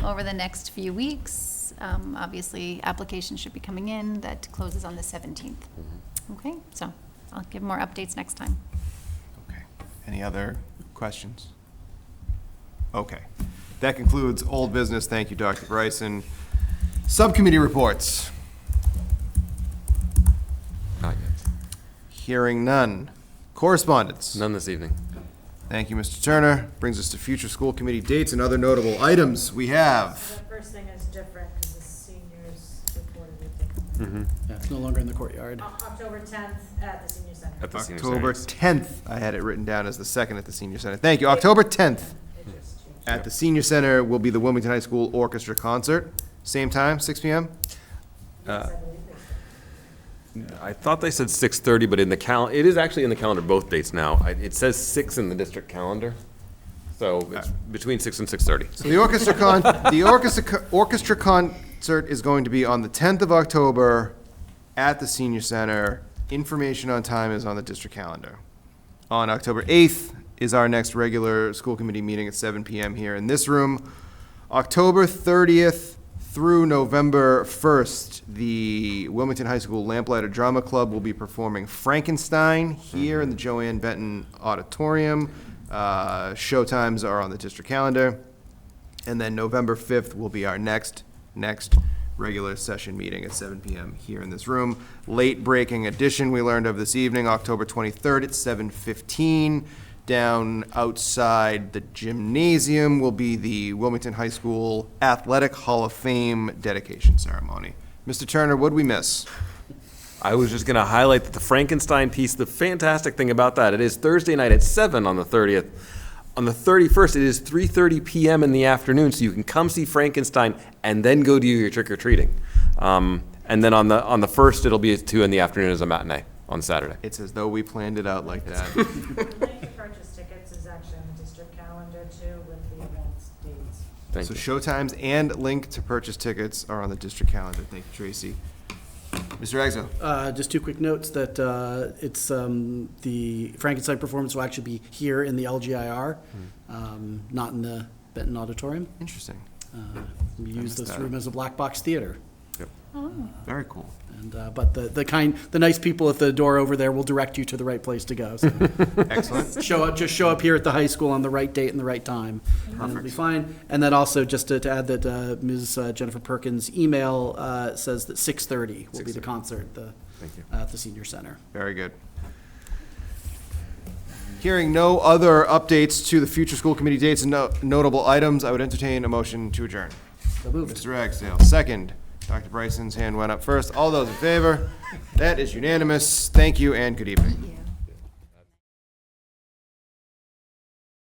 over the next few weeks. Obviously, applications should be coming in. That closes on the 17th. Okay, so I'll give more updates next time. Okay. Any other questions? Okay. That concludes old business. Thank you, Dr. Bryson. Subcommittee reports. Not yet. Hearing none. Correspondence. None this evening. Thank you, Mr. Turner. Brings us to future school committee dates and other notable items. We have, The first thing is different because the seniors reported it differently. Yeah, it's no longer in the courtyard. October 10th at the senior center. At the senior October center. 10th. I had it written down as the second at the senior center. Thank you. October 10th It just changed. at the senior center will be the Wilmington High School Orchestra Concert. Same time, 6 p.m.? Yes, I believe they said. I thought they said 6:30, but in the it is actually in the calendar, both dates now. It says 6 in the district calendar. So it's between 6 and 6:30. So the orchestra concert is going to be on the 10th of October at the senior center. Information on time is on the district calendar. On October 8th is our next regular school committee meeting at 7 p.m. here in this room. October 30th through November 1st, the Wilmington High School Lamplighter Drama Club will be performing Frankenstein here in the Joanne Benton Auditorium. Showtimes are on the district calendar. And then November 5th will be our next regular session meeting at 7 p.m. here in this room. Late breaking edition we learned of this evening, October 23rd at 7:15. Down outside the gymnasium will be the Wilmington High School Athletic Hall of Fame dedication ceremony. Mr. Turner, what'd we miss? I was just going to highlight that the Frankenstein piece, the fantastic thing about that, it is Thursday night at 7 on the 30th. On the 31st, it is 3:30 p.m. in the afternoon, so you can come see Frankenstein and then go do your trick-or-treating. And then on the 1st, it'll be at 2 in the afternoon as a matinee on Saturday. It's as though we planned it out like that. The link to purchase tickets is actually on the district calendar too with the event's dates. Thank So you. showtimes and link to purchase tickets are on the district calendar. Thank you, Tracy. Mr. Agzo. Just two quick notes that it's the Frankenstein performance will actually be here in the LGIR, not in the Benton Auditorium. Interesting. We use missed this that. room as a black box theater. Very cool. And but the nice people at the door over there will direct you to the right place to go. So Excellent. just show up here at the high school on the right date and the right time, and it'll be fine. And then also just to add that Ms. Jennifer Perkins' email says that 6:30 will be the concert at the senior center. Very good. Hearing no other updates to the future school committee dates and notable items, I would entertain a motion to adjourn. So moved. Mr. Ragsdale, second. Dr. Bryson's hand went up first. All those in favor? That is unanimous. Thank you and good evening.